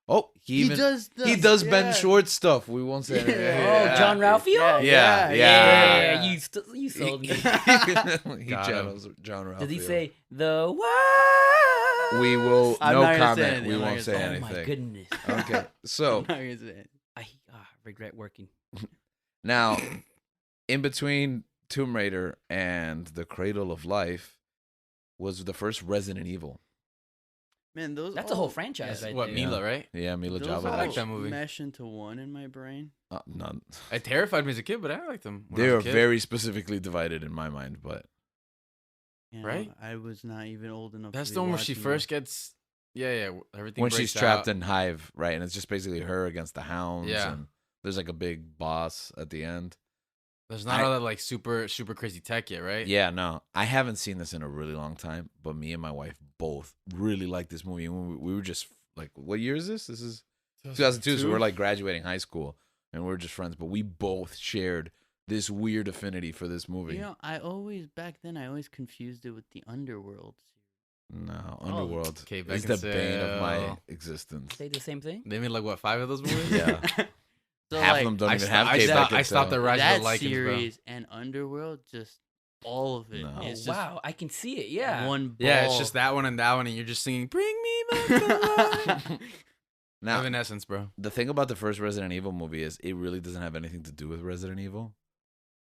Oh, he even does. he does Ben yeah. Schwartz stuff. We won't say anything. Oh, John Ralphio? Yeah, Yeah, you sold me. he Got him. channels John Ralphio. Did he say the what? We will I'm no not gonna say comment. anything. We I'm not won't gonna say say Oh anything. my goodness. Okay, so I'm not gonna say it. I regret working. now, in between Tomb Raider and The Cradle of Life was the first Resident Evil. Man, those That's a whole franchise right What, there. Yeah. Mila, right? Yeah, Mila Those Jovovich. all I like that movie. mesh into one in my brain. None. It terrified me as a kid, but I liked them. when I They was are a kid. very specifically divided in my mind, but You know, Right? I was not even old enough. That's to the be one where she watching first gets. Yeah, everything. when she's breaks trapped out. in Hive, right, and it's just basically her against the hounds, Yeah. and there's like a big boss at the end. There's not I- all that like super crazy tech yet, right? Yeah, no, I haven't seen this in a really long time, but me and my wife both really like this movie. And we were just like, what year is this? This is 2002, so we're like graduating high school, and we're just friends. But we both shared this weird affinity for this movie. You know, I always confused it with the Underworld. No, Underworld okay, is the bane of my Beckinsale. existence. Say the same thing. They made like what 5 of those movies? Yeah. So Half like, of them don't I even sto- have I Kate stopped- I Beckinsale. stopped the Rise of that the Lycans, bro. series and Underworld, just all of it. No. Oh It's wow, I can see it. just Yeah. one. Yeah, it's ball. just that one, and you're just singing "Bring Me Back to Life." Now, Evanescence, bro. the thing about the first Resident Evil movie is it really doesn't have anything to do with Resident Evil,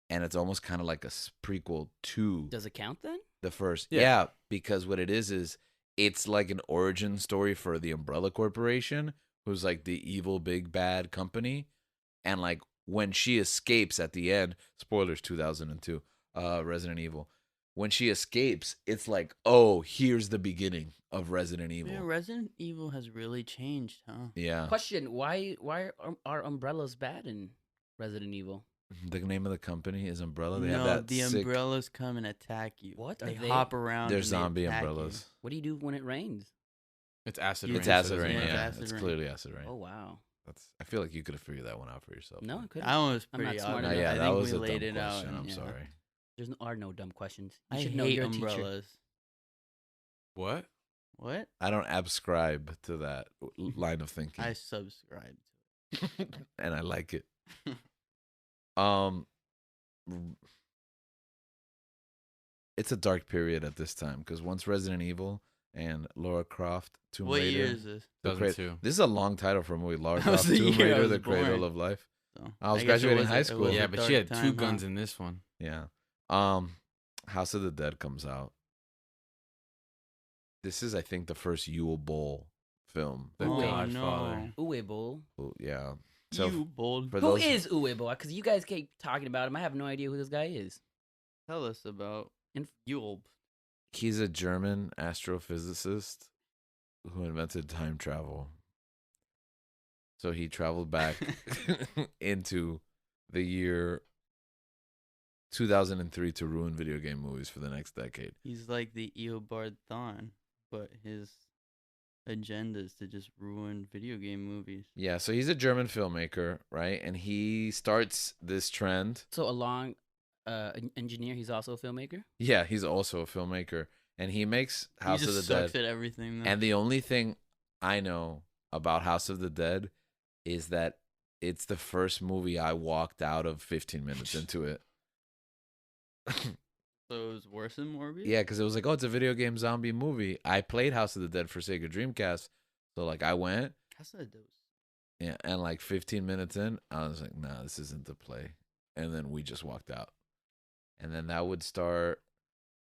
and it's almost kind of like a prequel to Does it count then? the first. Yeah. Yeah, because what it is it's like an origin story for the Umbrella Corporation, who's like the evil big bad company, and like when she escapes at the end, spoilers 2002, Resident Evil. When she escapes, it's like, oh, here's the beginning of Resident Evil. Yeah, Resident Evil has really changed, huh? Yeah. Question: Why are umbrellas bad in Resident Evil? The name of the company is Umbrella. They have No, that the sick, umbrellas come and attack you. What are They they? hop around. they're and they zombie attack you. umbrellas. What do you do when it rains? It's acid You rain. It's so it acid doesn't rain. Yeah, it's matter. Yeah, acid it's rain. clearly acid rain. Oh wow. I feel like you could have figured that one out for yourself. No, I couldn't. That one was I'm not pretty smart obvious. enough. Yeah, I that think was we a laid dumb it out. question. I'm yeah. sorry. There are no dumb questions. You I should know hate you're a teacher. umbrellas. What? What? I don't subscribe to that line of thinking, I subscribe and I like it. to it. It's a dark period at this time because once Resident Evil and Lara Croft, Tomb What Raider. year is this? The 2002. This is a long title for a movie. Lara That was Croft, the Tomb year I Raider, was The Cradle born. of Life. So, I was guess it graduating was high a- it school. was Yeah, a but dark she had time, two huh? guns in this one. Yeah. House of the Dead comes out. This is, I think, the first Yule Bowl film. The Oh, Godfather. no. Uwe Boll. Oh, yeah. So You bold. for Who those, is Uwe Boll? Because you guys keep talking about him. I have no idea who this guy is. Tell us about Inf- Yule. he's a German astrophysicist who invented time travel. So he traveled back into the year 2003 to ruin video game movies for the next decade. He's like the Eobard Thawne, but his agenda is to just ruin video game movies. Yeah, so he's a German filmmaker, right? And he starts this trend. So along an engineer, he's also a filmmaker. Yeah, he's also a filmmaker, and he makes House he of just the sucks Dead. at everything. Though. And the only thing I know about House of the Dead is that it's the first movie I walked out of 15 minutes into it. So it was worse than Morbius. Yeah, because it was like, oh, it's a video game zombie movie. I played House of the Dead for Sega Dreamcast, so like I went, That's a dose. yeah, and like 15 minutes in, I was like, nah, this isn't the play. And then we just walked out. And then that would start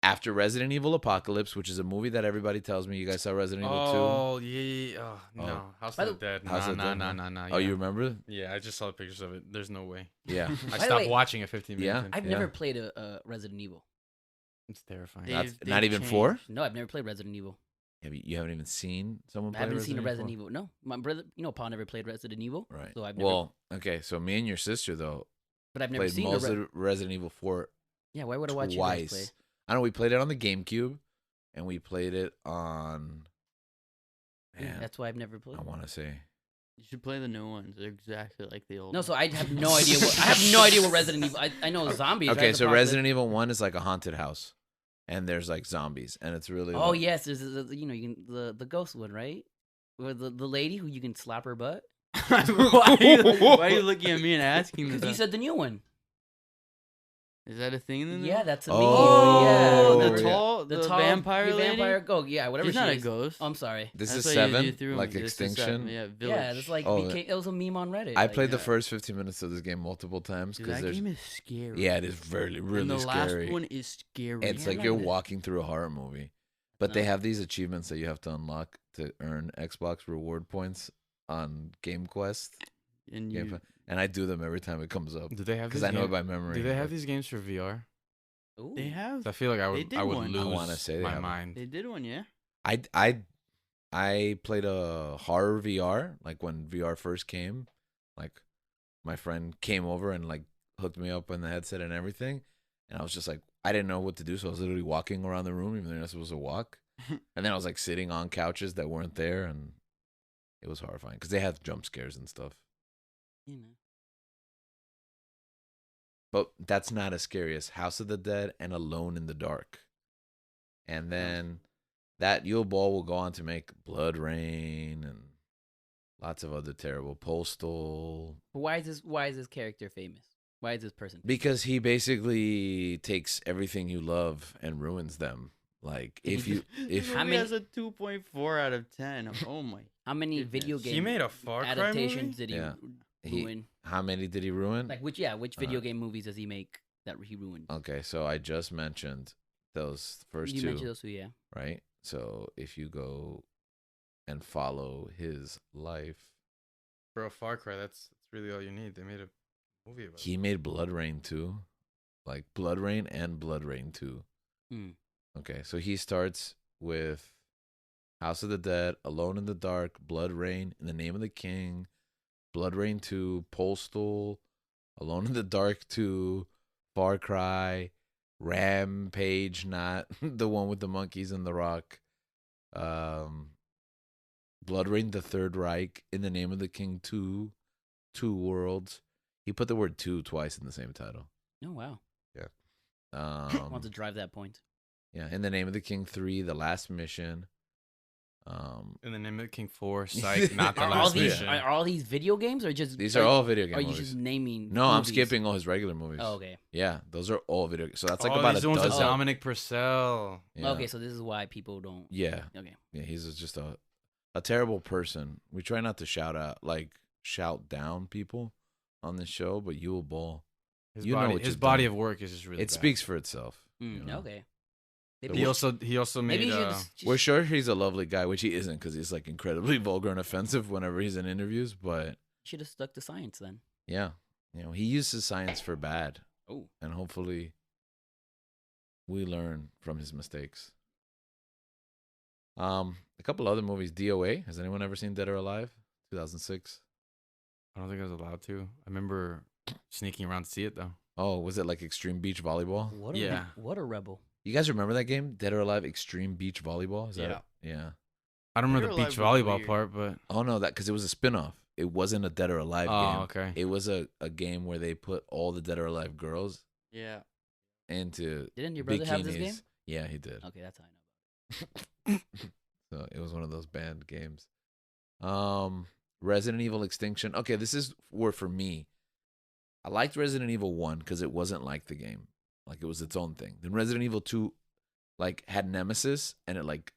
after Resident Evil Apocalypse, which is a movie that everybody tells me you guys saw Resident Evil Oh, yeah. Oh, no. Oh. House By of the Dead. House of the Dead, Nah. huh? 2. Yeah. Oh, you remember? Yeah, I just saw the pictures of it. There's no way. Yeah. I By the stopped way, watching at 15 Yeah. minutes. in. I've Yeah. never played a Resident Evil. It's terrifying. They- Not, They've- not they've even 4? changed. No, I've never played Resident Evil. You haven't even seen someone I play haven't seen a Resident 4? Evil. No, my brother, Paul never played Resident Evil. Right. So I've never. Well, okay, so me and your sister, though, but I've never played seen most the. of Resident Evil 4 Yeah, why would I watch you guys play? twice. I know we played it on the GameCube, and we played it on. Yeah, Man, that's why I've never played. I want to say. You should play the new ones. They're exactly like the old. No, ones. so I have no idea. I have no idea what Resident Evil. I know zombies. Okay, right? so Apocalypse. Resident Evil 1 is like a haunted house, and there's like zombies, and it's really. Oh like- yes, there's you can the ghost one, right? Where the lady who you can slap her butt. why, are you looking at me and asking me Because you that? said the new one. Is that a thing? In the Yeah, that's a meme. Oh, yeah, the yeah. tall, the, tall vampire the lady. vampire ghost. Yeah, whatever. She's not she a is. ghost. Oh, I'm sorry. This That's is why you 7, threw like me. This is Extinction. 7, Yeah, Village. Yeah, it's like Oh, it was a meme on Reddit. I like, played the yeah. first 15 minutes of this game multiple times Dude, because that there's. game is scary. Yeah, it is really, really and the scary. last one is scary. It's Yeah, like I you're like it. walking through a horror movie. But they No. have these achievements that you have to unlock to earn Xbox reward points on Game Quest. and Game you, Quest. And I do them every time it comes up Do they have because these I know it game- by memory. Do they have Like, these games for VR? Ooh. they have. 'Cause I feel like I They would did I would one. lose I wanna say they my have it. mind. They did one, yeah. I played a horror VR like when VR first came. Like my friend came over and like hooked me up on the headset and everything, and I was just like I didn't know what to do, so I was literally walking around the room even though you're not supposed to walk. And then I was like sitting on couches that weren't there, and it was horrifying because they have jump scares and stuff. You know. But that's not as scary as House of the Dead and Alone in the Dark. And then that Yule Ball will go on to make Blood Rain and lots of other terrible Postal. But why is this character famous? Why is this person? Because he basically takes everything you love and ruins them. Like Did if he you This if How movie many- has a 2.4 out of 10. Oh my. How many Goodness. video He game He made a Far Cry adaptations movie. did he Yeah. He- ruin? how many did he ruin? Like which video Uh, game movies does he make that he ruined? Okay, so I just mentioned those first you two, mentioned those two, yeah. right? So if you go and follow his life, For a Far Cry, that's really all you need. They made a movie about he made Blood Rain 2, like Blood Rain and Blood Rain 2. Hmm. Okay, so he starts with House of the Dead, Alone in the Dark, Blood Rain, In the Name of the King, Blood Rain 2, Postal, Alone in the Dark 2, Far Cry, Rampage, not the one with the monkeys and the rock, Blood Rain, The Third Reich, In the Name of the King 2, Two Worlds. He put the word two twice in the same title. Oh wow. Um, Want to drive that point. yeah, In the Name of the King 3, The Last Mission. In the Name of the King 4, Psych, not the Are all last these mission. are all these video games or just These are all video game Are you movies. just naming? No, I'm movies? skipping all his regular movies. Oh, okay. Yeah, those are all video games. So that's like oh, about these a ones with dozen. Dominic Purcell. Yeah. Okay, so this is why people don't. Yeah. Okay. Yeah, he's just a terrible person. We try not to shout down people on this show, but you will ball. His You know body, what his you've body done. of work is just really It bad. speaks for itself. Mm, you know? Okay. He also made maybe you should We're sure he's a lovely guy, which he isn't because he's like incredibly vulgar and offensive whenever he's in interviews. But should have stuck to science then. yeah, he uses science for bad, Oh. and hopefully we learn from his mistakes. A couple other movies. DOA. Has anyone ever seen Dead or Alive? 2006. I don't think I was allowed to. I remember sneaking around to see it though. Oh, was it like Extreme Beach Volleyball? What a Yeah. what a rebel. You guys remember that game, Dead or Alive Extreme Beach Volleyball? Is that Yeah. it? Yeah. I don't remember Dead the or beach Alive was volleyball weird. part, but Oh no, that because it was a spin-off. It wasn't a Dead or Alive game. okay. It was a game where they put all the Dead or Alive girls Yeah. into Didn't your brother have this game? bikinis. Yeah, he did. Okay, that's how I know. So it was one of those banned games. Resident Evil Extinction. Okay, this is where for me, I liked Resident Evil 1 because it wasn't like the game. Like it was its own thing. Then Resident Evil 2 like had Nemesis and it like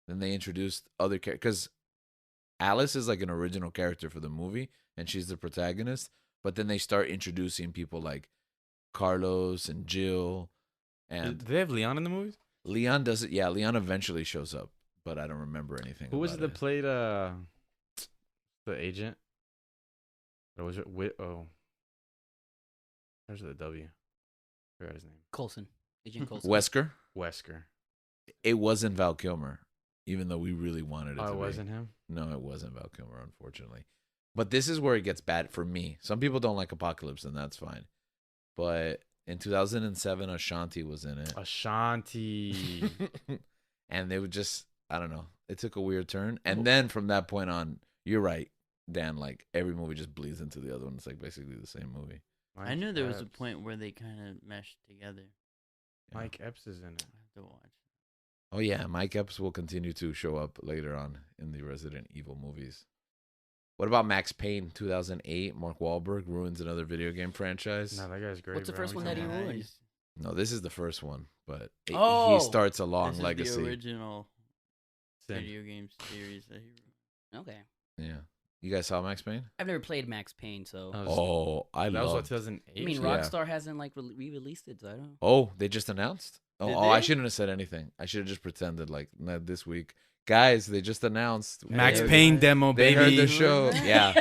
then they introduced other characters because Alice is like an original character for the movie and she's the protagonist. But then they start introducing people like Carlos and Jill and Did they have Leon in the movies? Leon does it. Yeah, Leon eventually shows up, but I don't remember anything. Who was it about that played the agent? Or was it there's the W. I forgot his name. Coulson. Agent Coulson. Wesker? Wesker. It wasn't Val Kilmer, even though we really wanted it Oh, to it be. wasn't him? No, it wasn't Val Kilmer, unfortunately. But this is where it gets bad for me. Some people don't like Apocalypse, and that's fine. But in 2007, Ashanti was in it. Ashanti. And they would just, I don't know. It took a weird turn. And then from that point on, you're right, Dan, like every movie just bleeds into the other one. It's like basically the same movie. I knew there was a Epps. point where they kind of meshed together. Yeah. Mike Epps is in it. I have to watch. Oh, yeah. Mike Epps will continue to show up later on in the Resident Evil movies. What about Max Payne, 2008? Mark Wahlberg ruins another video game franchise. No, that guy's great. What's the bro. first I'm one that he telling you. ruined? No, this is the first one, but Oh. he starts a long This is legacy. the original Sin. video game series that he wrote. Okay. Yeah. You guys saw Max Payne? I've never played Max Payne, so That was, Oh, I that was what love. 2008. I mean yeah. Rockstar hasn't like re-released it, so I don't know. Oh, they just announced. Oh, Did I they? shouldn't have said anything. I should have just pretended like not this week, guys. They just announced Max They- Payne demo, They baby. heard the show. Yeah.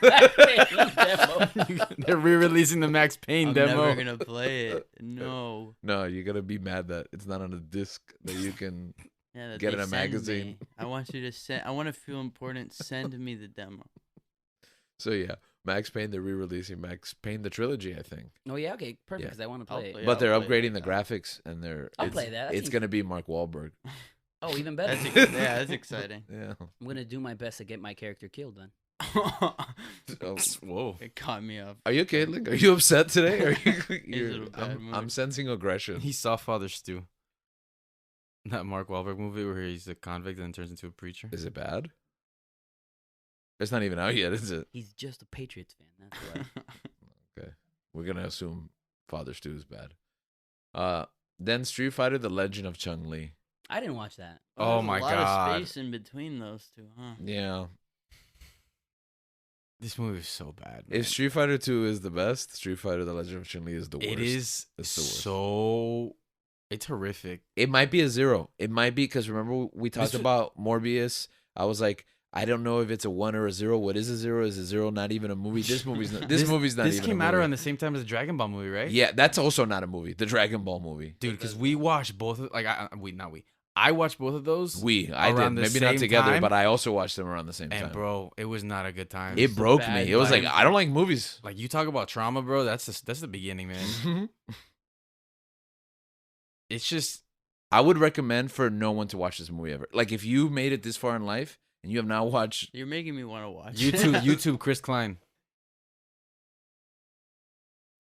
Max Payne demo. They're re-releasing the Max Payne I'm demo. never gonna play it. No. No, you gotta be mad that it's not on a disc that you can. Yeah, that Get they in a send magazine. me. I want you to send. I want to feel important. Send me the demo. So yeah, Max Payne. They're re-releasing Max Payne the trilogy, I think. Oh yeah, okay, perfect. Yeah. Because I want to I'll play it. play But I'll they're play upgrading the that. graphics and they're. I'll it's, play that. That It's seems- gonna be Mark Wahlberg. Oh, even better. Yeah, that's exciting. Yeah. I'm gonna do my best to get my character killed then. Oh, Whoa. It caught me off. are you okay, Link? Are you upset today? Are you? Is it a bad I'm mood? sensing aggression. He saw Father Stew. That Mark Wahlberg movie where he's a convict and then turns into a preacher. Is it bad? It's not even out yet, is it? He's just a Patriots fan. That's why. Okay. We're gonna assume Father Stew is bad. Then Street Fighter: The Legend of Chun Li. I didn't watch that. Oh there's my a lot God. of space in between those two, huh? Yeah. This movie is so bad. Man. If Street Fighter 2 is the best, Street Fighter: The Legend of Chun-Li is the worst. It is It's the worst. so. It's horrific. It might be a 0. It might be because remember we talked This- about Morbius. I was like, I don't know if it's a 1 or a 0. What is a 0? Is a 0 not even a movie? This movie's not. This movie's not This even. came a out movie. around the same time as the Dragon Ball movie, right? Yeah, that's also not a movie. The Dragon Ball movie. dude. Because we watched both. I watched both of those. I did. Around the Maybe not same together, time? but I also watched them around the same And time. bro, it was not a good time. It broke me. bad It was like vibes. I don't like movies. Like you talk about trauma, bro. That's the beginning, man. It's just I would recommend for no one to watch this movie ever. Like if you made it this far in life and you have not watched, You're making me want to watch. YouTube Chris Klein.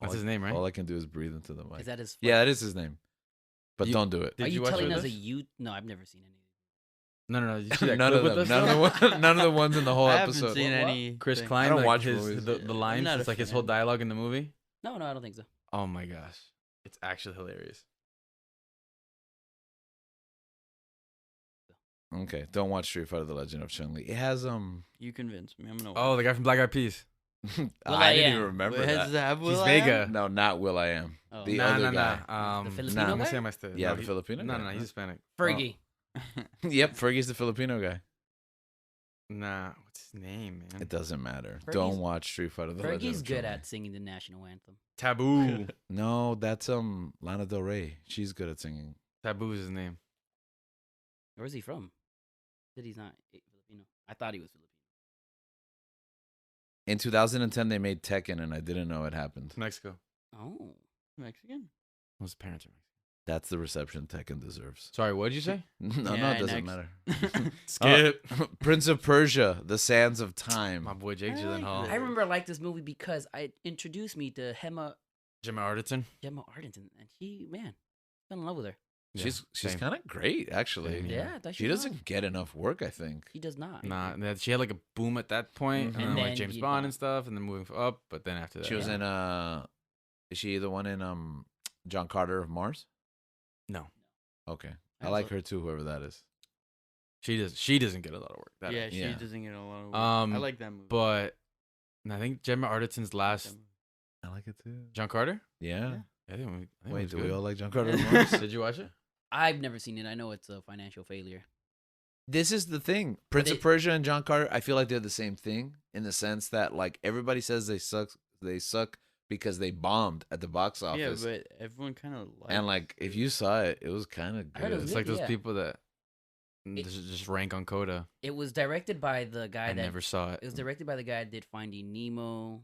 That's all his I- name, right? All I can do is breathe into the mic. Is that his? Yeah, that is his name. But You- don't do it. Did Are you you watch telling it us with a us? you? No, I've never seen any. No. You see that None clip of with them. us, though? None of the ones in the whole I haven't episode. seen What? any. Chris thing. Klein. don't like watch his, movies. the I'm lines. not It's a like his whole fan. dialogue in the movie. No, I don't think so. Oh my gosh, it's actually hilarious. Okay, don't watch Street Fighter: The Legend of Chun-Li. It has You convinced me. I'm gonna. Oh, the guy from Black Eyed Peas. I didn't Will.i.am. even remember Wait, that. does it have He's Will.i.am? Vega. No, not Will I Am. Oh. The Nah, other nah, guy. nah. The Nah. Filipino ¿Cómo guy? se llama este? Yeah, No, the he- Filipino No, guy. he's Hispanic. Fergie. Yep, Fergie's the Filipino guy. Nah, what's his name, man? It doesn't matter. Fergie's- Don't watch Street Fighter: The Legend Fergie's of good Chun-Li. at singing the national anthem. Taboo. No, that's Lana Del Rey. She's good at singing. Taboo is his name. Where is he from? Said he's not Filipino. I thought he was Filipino. In 2010, they made Tekken, and I didn't know it happened. Mexico. Oh, Mexican. His parents are Mexican. That's the reception Tekken deserves. Sorry, what did you say? No, Yeah, it doesn't next. matter. Skip. Prince of Persia: The Sands of Time. My boy Jake I Gyllenhaal. like I remember I liked this movie because it introduced me to Gemma Gemma Arterton. Arterton, and she, man, fell in love with her. Yeah, She's same. kind of great, actually. Same, Yeah, I thought She was doesn't fine. get enough work, I think. She does not. Nah, she had like a boom at that point, Mhm. and And then like then James you Bond got- and stuff, and then moving up. But then after that, She was Yeah. in is she the one in John Carter of Mars? No, Okay. I like her too, whoever that is. she does. She doesn't get a lot of work. That Yeah, actress. she Yeah. doesn't get a lot of work. Um, I like that movie. But I think Gemma Arterton's last I like it too. John Carter. Yeah. I think it Wait, was do good. we all like John Carter of Mars? Did you watch it? I've never seen it. I know it's a financial failure. This is the thing. Prince of it- Persia and John Carter, I feel like they're the same thing in the sense that like everybody says they suck because they bombed at the box yeah, office. but everyone kind of likes. And like if you saw it, it was kind of I heard it good. was It's good, like those yeah. people that It- just rank on Coda. It was directed by the guy I that never saw it. It was directed by the guy that did Finding Nemo.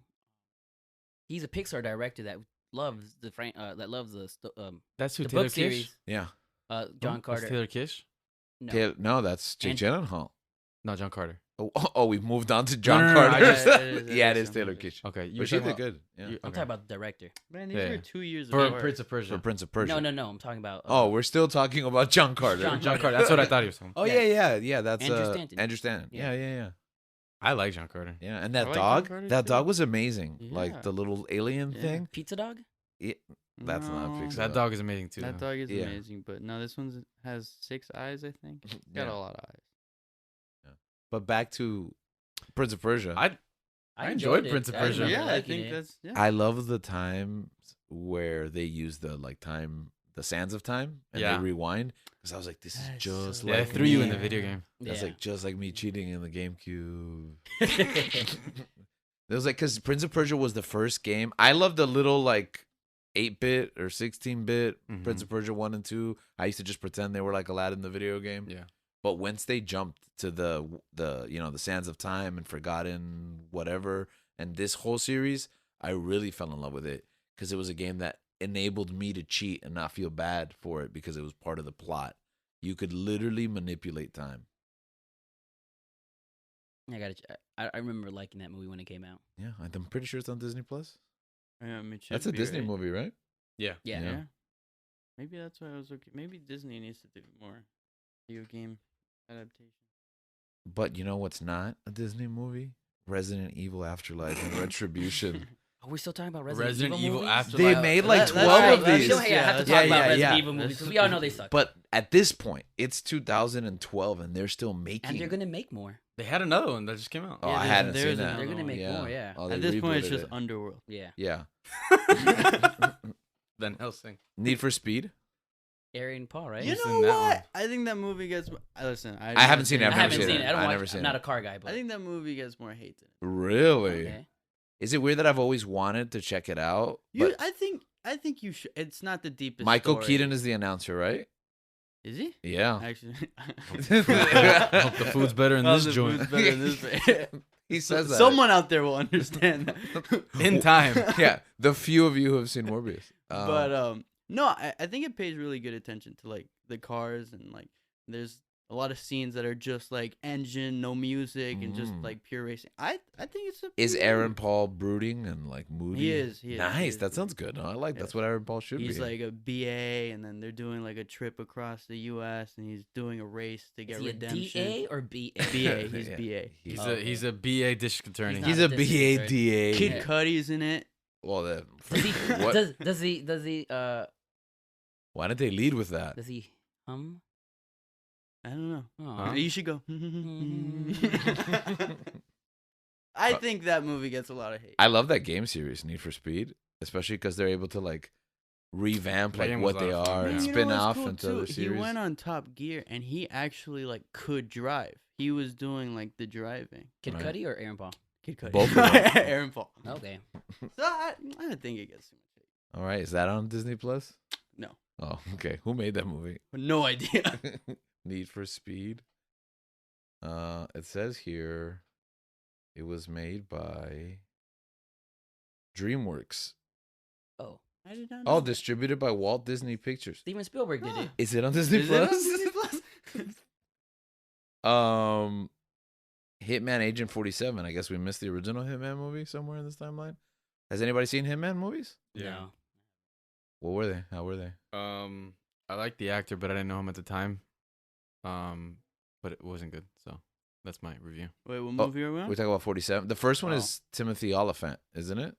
He's a Pixar director that loves the That's who the Taylor book Kish. series. Yeah. No? John That's Carter. Taylor Kish. No. No, that's Jake And- Gyllenhaal. No, John Carter. Oh, we've moved on to John no, no, I Carter. just- yeah, it is John Taylor Carter. Kish. Okay, you But she talking did about- good. Yeah. you- I'm okay. talking about the director. Man, these Yeah. were 2 years For apart. Prince of Persia. For Prince of Persia. No. I'm talking about. Oh, we're still talking about John Carter. John John Carter. That's what I thought he was talking. Oh Yeah. yeah. That's Andrew Stanton. Andrew Stanton. Yeah. Yeah. I like John Carter. Yeah, and I that like John dog, Carter that too. dog was amazing. Yeah. Like the little alien Yeah. thing. Pizza Dog. That's not No, Pixar. That dog is amazing too. That though. dog is Yeah. amazing, but no, this one has 6 eyes. I think It's got Yeah. a lot of eyes. But back to Prince of Persia. I enjoyed it. Prince of I Persia. remember Yeah, I liking think it. that's yeah. I love the times where they use the the sands of time, and Yeah. they rewind because I was like, this is That's just so Yeah, like they threw you in me. the video game. That's Yeah. like just like me cheating in the GameCube. It was like because Prince of Persia was the first game. I love the little like 8-bit or 16-bit Prince Mhm. of Persia 1 and 2. I used to just pretend they were like Aladdin the video game. Yeah. But once they jumped to the Sands of Time and Forgotten whatever and this whole series, I really fell in love with it because it was a game that enabled me to cheat and not feel bad for it because it was part of the plot. You could literally manipulate time. I remember liking that movie when it came out. Yeah, I'm pretty sure it's on Disney Plus. Yeah, I mean, it That's should a be, Disney right? movie, right? Yeah. Yeah. Yeah. Yeah. Maybe that's why I was okay. Maybe Disney needs to do more video game adaptation. But you know what's not a Disney movie? Resident Evil Afterlife and Retribution. Are we still talking about Resident, Resident Evil Evil movies? Afterlife. They made like Let's- 12 let's- of let's- these. Still, hey, I have to let's- talk yeah, about yeah, Resident yeah. Evil movies because we all know they suck. But at this point, it's 2012 and they're still making. And they're gonna make more. They had another one that just came out. Oh, Yeah, I there's- hadn't there's seen that. another They're gonna one. make more, yeah. Oh, they At this point, it's rebooted just it. Underworld. Yeah. Yeah. Van Helsing. Need for Speed. Arian Paul, right? You Who's know in that what? one? I think that movie gets. Listen, I haven't seen it. I I've never haven't seen seen it. it. I don't I've watch. never I'm seen not it. a car guy, but I think that movie gets more hate than it. Really? okay. Is it weird that I've always wanted to check it out? You, But I think you should. It's not the deepest. Michael story. Keaton is the announcer, right? Is he? Yeah. Actually, I hope the food's better in Oh, this the joint. food's better in this place. He says that. Someone out there will understand that. In time. Yeah, the few of you who have seen Morbius. But no, I think it pays really good attention to like the cars and like there's a lot of scenes that are just like engine, no music, and just Mm. like pure racing. I think it's a is pretty Aaron good- Paul brooding and like moody? He is. He Nice. is That sounds good. No, I like Yeah. that's what Aaron Paul should He's be. like a BA, and then they're doing like a trip across the U.S. and he's doing a race to Is get he a redemption. DA or BA? BA. He's Yeah. BA. He's Oh, he's a BA district attorney. not He's a a district attorney. BADA. Kid Yeah. Cudi's in it. Well, then, Does he? what? Does he? Why didn't they lead with that? Does he hum? I don't know. Oh. Huh? You should go. I think that movie gets a lot of hate. I love that game series, Need for Speed, especially because they're able to like revamp That like game was what a they lot of fun, are yeah. and You know spin what's off cool, into too? other He series. went on Top Gear and he actually like could drive. He was doing like the driving. Kid Right. Cudi or Aaron Paul? Kid Cudi. Both of them. Aaron Paul. Okay. So I don't think it gets too much hate. All right, is that on Disney Plus? No. Oh, okay. Who made that movie? No idea. Need for Speed. It says here it was made by DreamWorks. Oh, I did not know. Oh, that. distributed by Walt Disney Pictures. Steven Spielberg did it. Is it on Disney Is it on Plus? Disney Plus? Hitman Agent 47. I guess we missed the original Hitman movie somewhere in this timeline. Has anybody seen Hitman movies? Yeah. What were they? How were they? I liked the actor, but I didn't know him at the time. But it wasn't good. So that's my review. Wait, what Oh, movie are we on? We talk about 47. The first one Oh. is Timothy Oliphant, isn't it?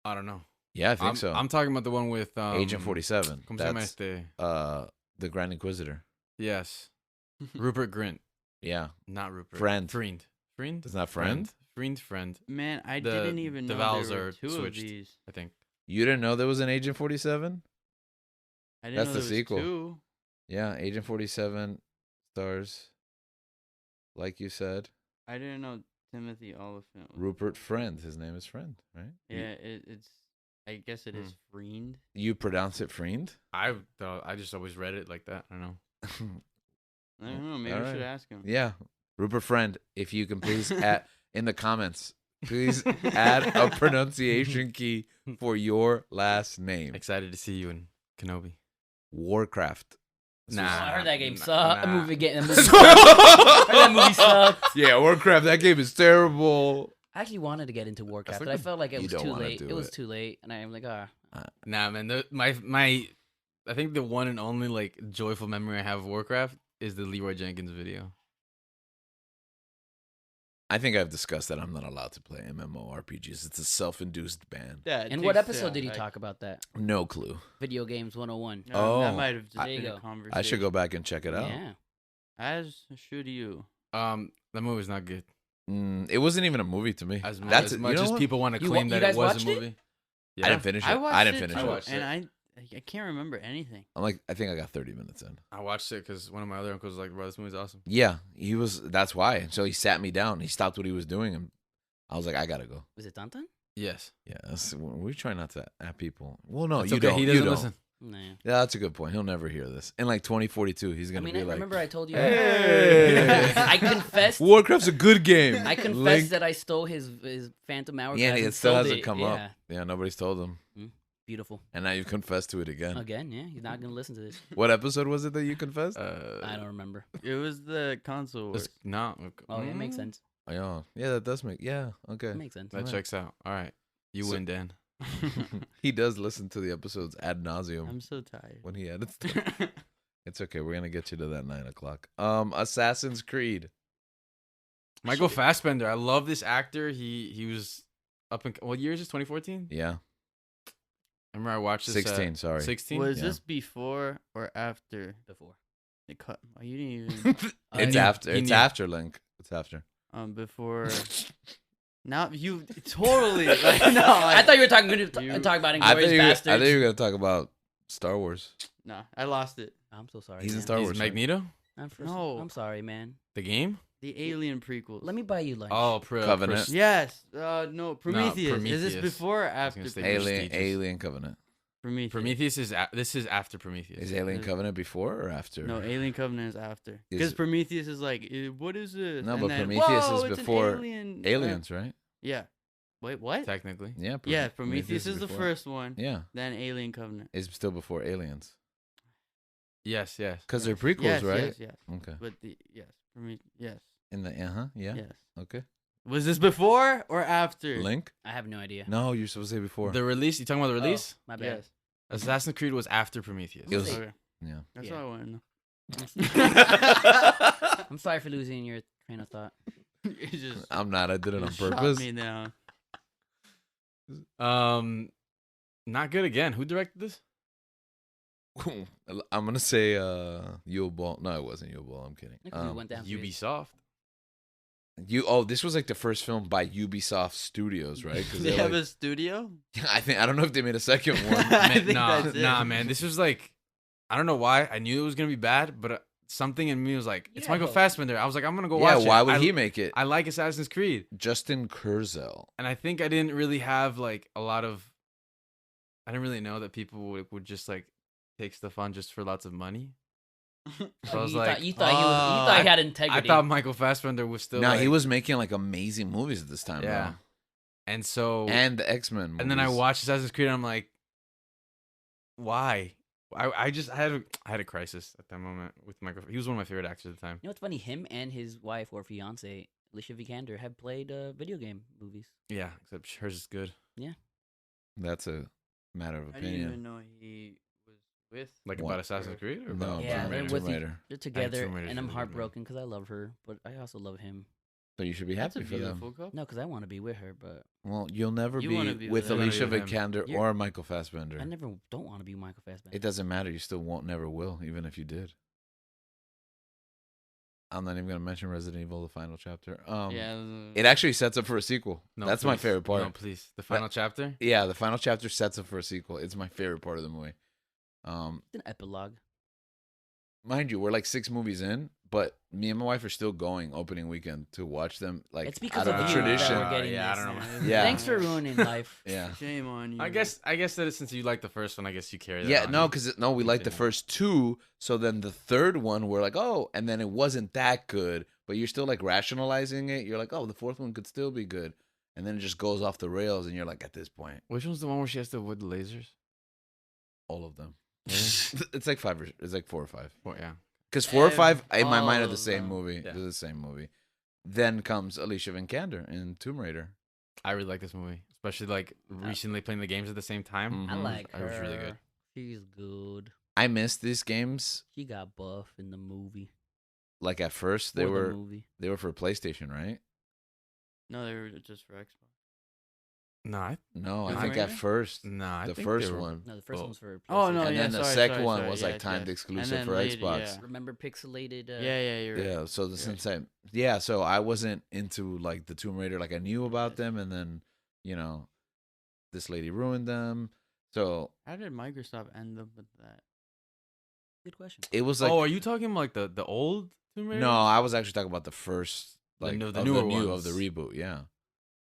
I don't know. Yeah, I think I'm, so. I'm talking about the one with Agent 47. ¿Cómo se llama That's este? the Grand Inquisitor. Yes, Rupert Grint, Yeah. not Rupert. Friend. Friend. Isn't that Friend? Friend. Man, I The- didn't even the know vowels there were are two switched. of these. I think. You didn't know there was an Agent 47? I didn't That's know the there was sequel. two. Yeah, Agent 47 stars, like you said, I didn't know Timothy Oliphant. Was Rupert Friend. His name is Friend, right? Yeah, it's. I guess it is Friend. You pronounce it Friend? I just always read it like that. I don't know. I don't know. Maybe I Alright. should ask him. Yeah. Rupert Friend, if you can please add in the comments, please add a pronunciation key for your last name. Excited to see you in Kenobi. Warcraft. Nah. I heard that game Nah, sucked. nah. Movie getting. Heard that movie sucked. Yeah, Warcraft. That game is terrible. I actually wanted to get into Warcraft, like but I the- felt like it You was don't too wanna late. do It was it. too late, and I'm like, Nah, man. My I think the one and only like joyful memory I have of Warcraft is the Leroy Jenkins video. I think I've discussed that I'm not allowed to play MMORPGs. It's a self-induced ban. Yeah. it And what takes- episode yeah, did he I- talk about that? No clue. Video games 101. That Oh, might have just There been you a go. conversation. I should go back and check it out. Yeah. As should you. That movie's not good. It wasn't even a movie to me. As That's much, you know as what? people want to You wa- claim you that guys it was watched a it? movie. Yeah. I didn't finish it. I watched I didn't it finish too, I it. watched and it. I can't remember anything. I think I got 30 minutes in. I watched it because one of my other uncles was like, "Bro, this movie's awesome." Yeah, he was. That's why. So he sat me down. He stopped what he was doing, and I was like, I gotta go. Was it Tantan? Yes. Yeah, we try not to at people. Well, no, It's you okay. don't. He You doesn't don't. listen. Nah. Yeah, that's a good point. He'll never hear this. In like 2042, he's I gonna mean, be I like, remember I told you. Hey. I confessed. Warcraft's a good game. I confessed Link. that I stole his Phantom Hourglass. Yeah, and it still sold hasn't it. come yeah. up. Yeah, nobody's told him, Beautiful. and now you've confessed to it again. Again, yeah. He's not gonna listen to this. What episode was it that you confessed? I don't remember. It was the console wars. No. Oh, yeah, it makes sense. Oh, yeah, that does make. Yeah, okay. It makes sense. That Right. checks out. All right. You So- win, Dan. He does listen to the episodes ad nauseum I'm so tired. when he edits them. It's okay. We're gonna get you to that 9 o'clock. Assassin's Creed. Michael Fassbender. I love this actor. He was up in what year is this? 2014. Yeah, I remember I watched this. 16. Sorry. 16. Was Yeah. this before or after Before. it cut? Oh, you didn't even. It's knew- after. he It's knew. after Link. It's after. Before. Now you totally like no. I thought you were talking about You- Inglourious I thought you Bastards. were gonna talk about Star Wars. Nah, I lost it. I'm so sorry. He's in man. Star He's Wars. right? Magneto. No. I'm sorry, man. The game. The Alien prequels. Let me buy you lunch. Oh, Covenant. Yes. No. Prometheus. Is this Prometheus. before or was after gonna say Prometheus? Alien Covenant. Prometheus. This is after Prometheus. Is Alien Is- Covenant before or after? No, Alien Covenant is after. Is Because it- Prometheus is like, what is this? No, And but then, Prometheus "Whoa, is it's an before alien." Aliens, right? Yeah. Wait, what? Technically. Yeah. Yeah, Prometheus is the before. first one. Yeah, Then Alien Covenant. it's still before Aliens Yes. because they're prequels, yes, right? Yes, yes. Okay. But yes. In the yeah. Yes. Okay. Was this before or after? Link? I have no idea. No, you're supposed to say before. The release. You talking about the release? My bad. Yes. Assassin's Creed was after Prometheus. It was- Okay. yeah. That's Yeah. all I want to know. I'm sorry for losing your train of thought. You just I'm not. I did it on shot purpose. me down. Not good again. Who directed this? I'm gonna say Yul Ball. No, it wasn't Yul Ball. I'm kidding. Look who went down. Ubisoft. This was like the first film by Ubisoft Studios, right? Because They have a studio? I don't know if they made a second one. I Man, think nah, that's it. nah, man. This was like, I don't know why. I knew it was gonna be bad, but something in me was like, it's Yeah, Michael but- Fassbender. I was like, I'm gonna go Yeah, watch it. why would I- he make it? I like Assassin's Creed, Justin Kurzel. and I think I didn't really have like a lot of. I didn't really know that people would just like take stuff on just for lots of money. So I was you like, thought, you thought he had I integrity. thought Michael Fassbender was still. No, like, he was making like amazing movies at this time. Yeah. And so And the X-Men movies. and then I watched Assassin's Creed, and I'm like, why? I had a crisis at that moment with Michael. He was one of my favorite actors at the time. You know what's funny? Him and his wife or fiance, Alicia Vikander, have played video game movies. Yeah, except hers is good. That's a matter of I didn't even opinion. know he was with. Like What? about Assassin's Creed or No, about Yeah, Tomb they're Raider. with Tomb each- Raider. They're together, Tomb Raider's and I'm really good, man. heartbroken because I love her, but I also love him. So you should be That's happy a for them. beautiful couple. No, because I want to be with her, but Well, you'll never You be, wanna be with with him. Alicia You're gonna be with Vikander You're- or Michael Fassbender. I never don't want to be Michael Fassbender. It doesn't matter. You still won't, never will, even if you did. I'm not even gonna mention Resident Evil: The Final Chapter. Yeah. It actually sets up for a sequel. No, That's my please. favorite part. No, please. The final chapter. Yeah, the final chapter sets up for a sequel. It's my favorite part of the movie. It's an epilogue. Mind you, we're like 6 movies in, but me and my wife are still going opening weekend to watch them. Like It's because out of of you that tradition. we're getting Yeah, I this. don't know. Yeah. Thanks for ruining life. Yeah. Shame on you. I guess that since you like the first one, I guess you carry that. Yeah, on. no, because we liked the Continue. first 2. So then the third one, we're like, oh, and then it wasn't that good, but you're still like rationalizing it. You're like, oh, the fourth one could still be good, and then it just goes off the rails, and you're like, at this point, Which one's the one where she has to avoid the lasers? all of them. Really? It's like 5 or it's like 4 or 5. Well, yeah. Because 4 or 5 in my all mind are the of same them. movie. Yeah. They're the same movie. Then comes Alicia Vikander in Tomb Raider. I really like this movie, especially like recently playing the games at the same time. I Mhm. like her. It was really good. She's good. I missed these games. She got buff in the movie. Like at first, they For the were movie. for PlayStation, right? No, they were just for Xbox. Nah, No, I Tomb think at Raider? first I the think first they were- one. No, the first Oh. one was for. Oh no, PlayStation. And yeah, then the sorry, second sorry, one sorry, was like yes, timed yes. exclusive And then for later, Xbox. Yeah, Remember pixelated? yeah, you're right. Yeah, so You're since so I wasn't into like the Tomb Raider. Like I knew about them, and then this lady ruined them. So How did Microsoft end up with that? Good question. it was like oh, are you talking about like the old Tomb Raider? no, I was actually talking about the first, The like new- of the newer of the ones. reboot. Yeah,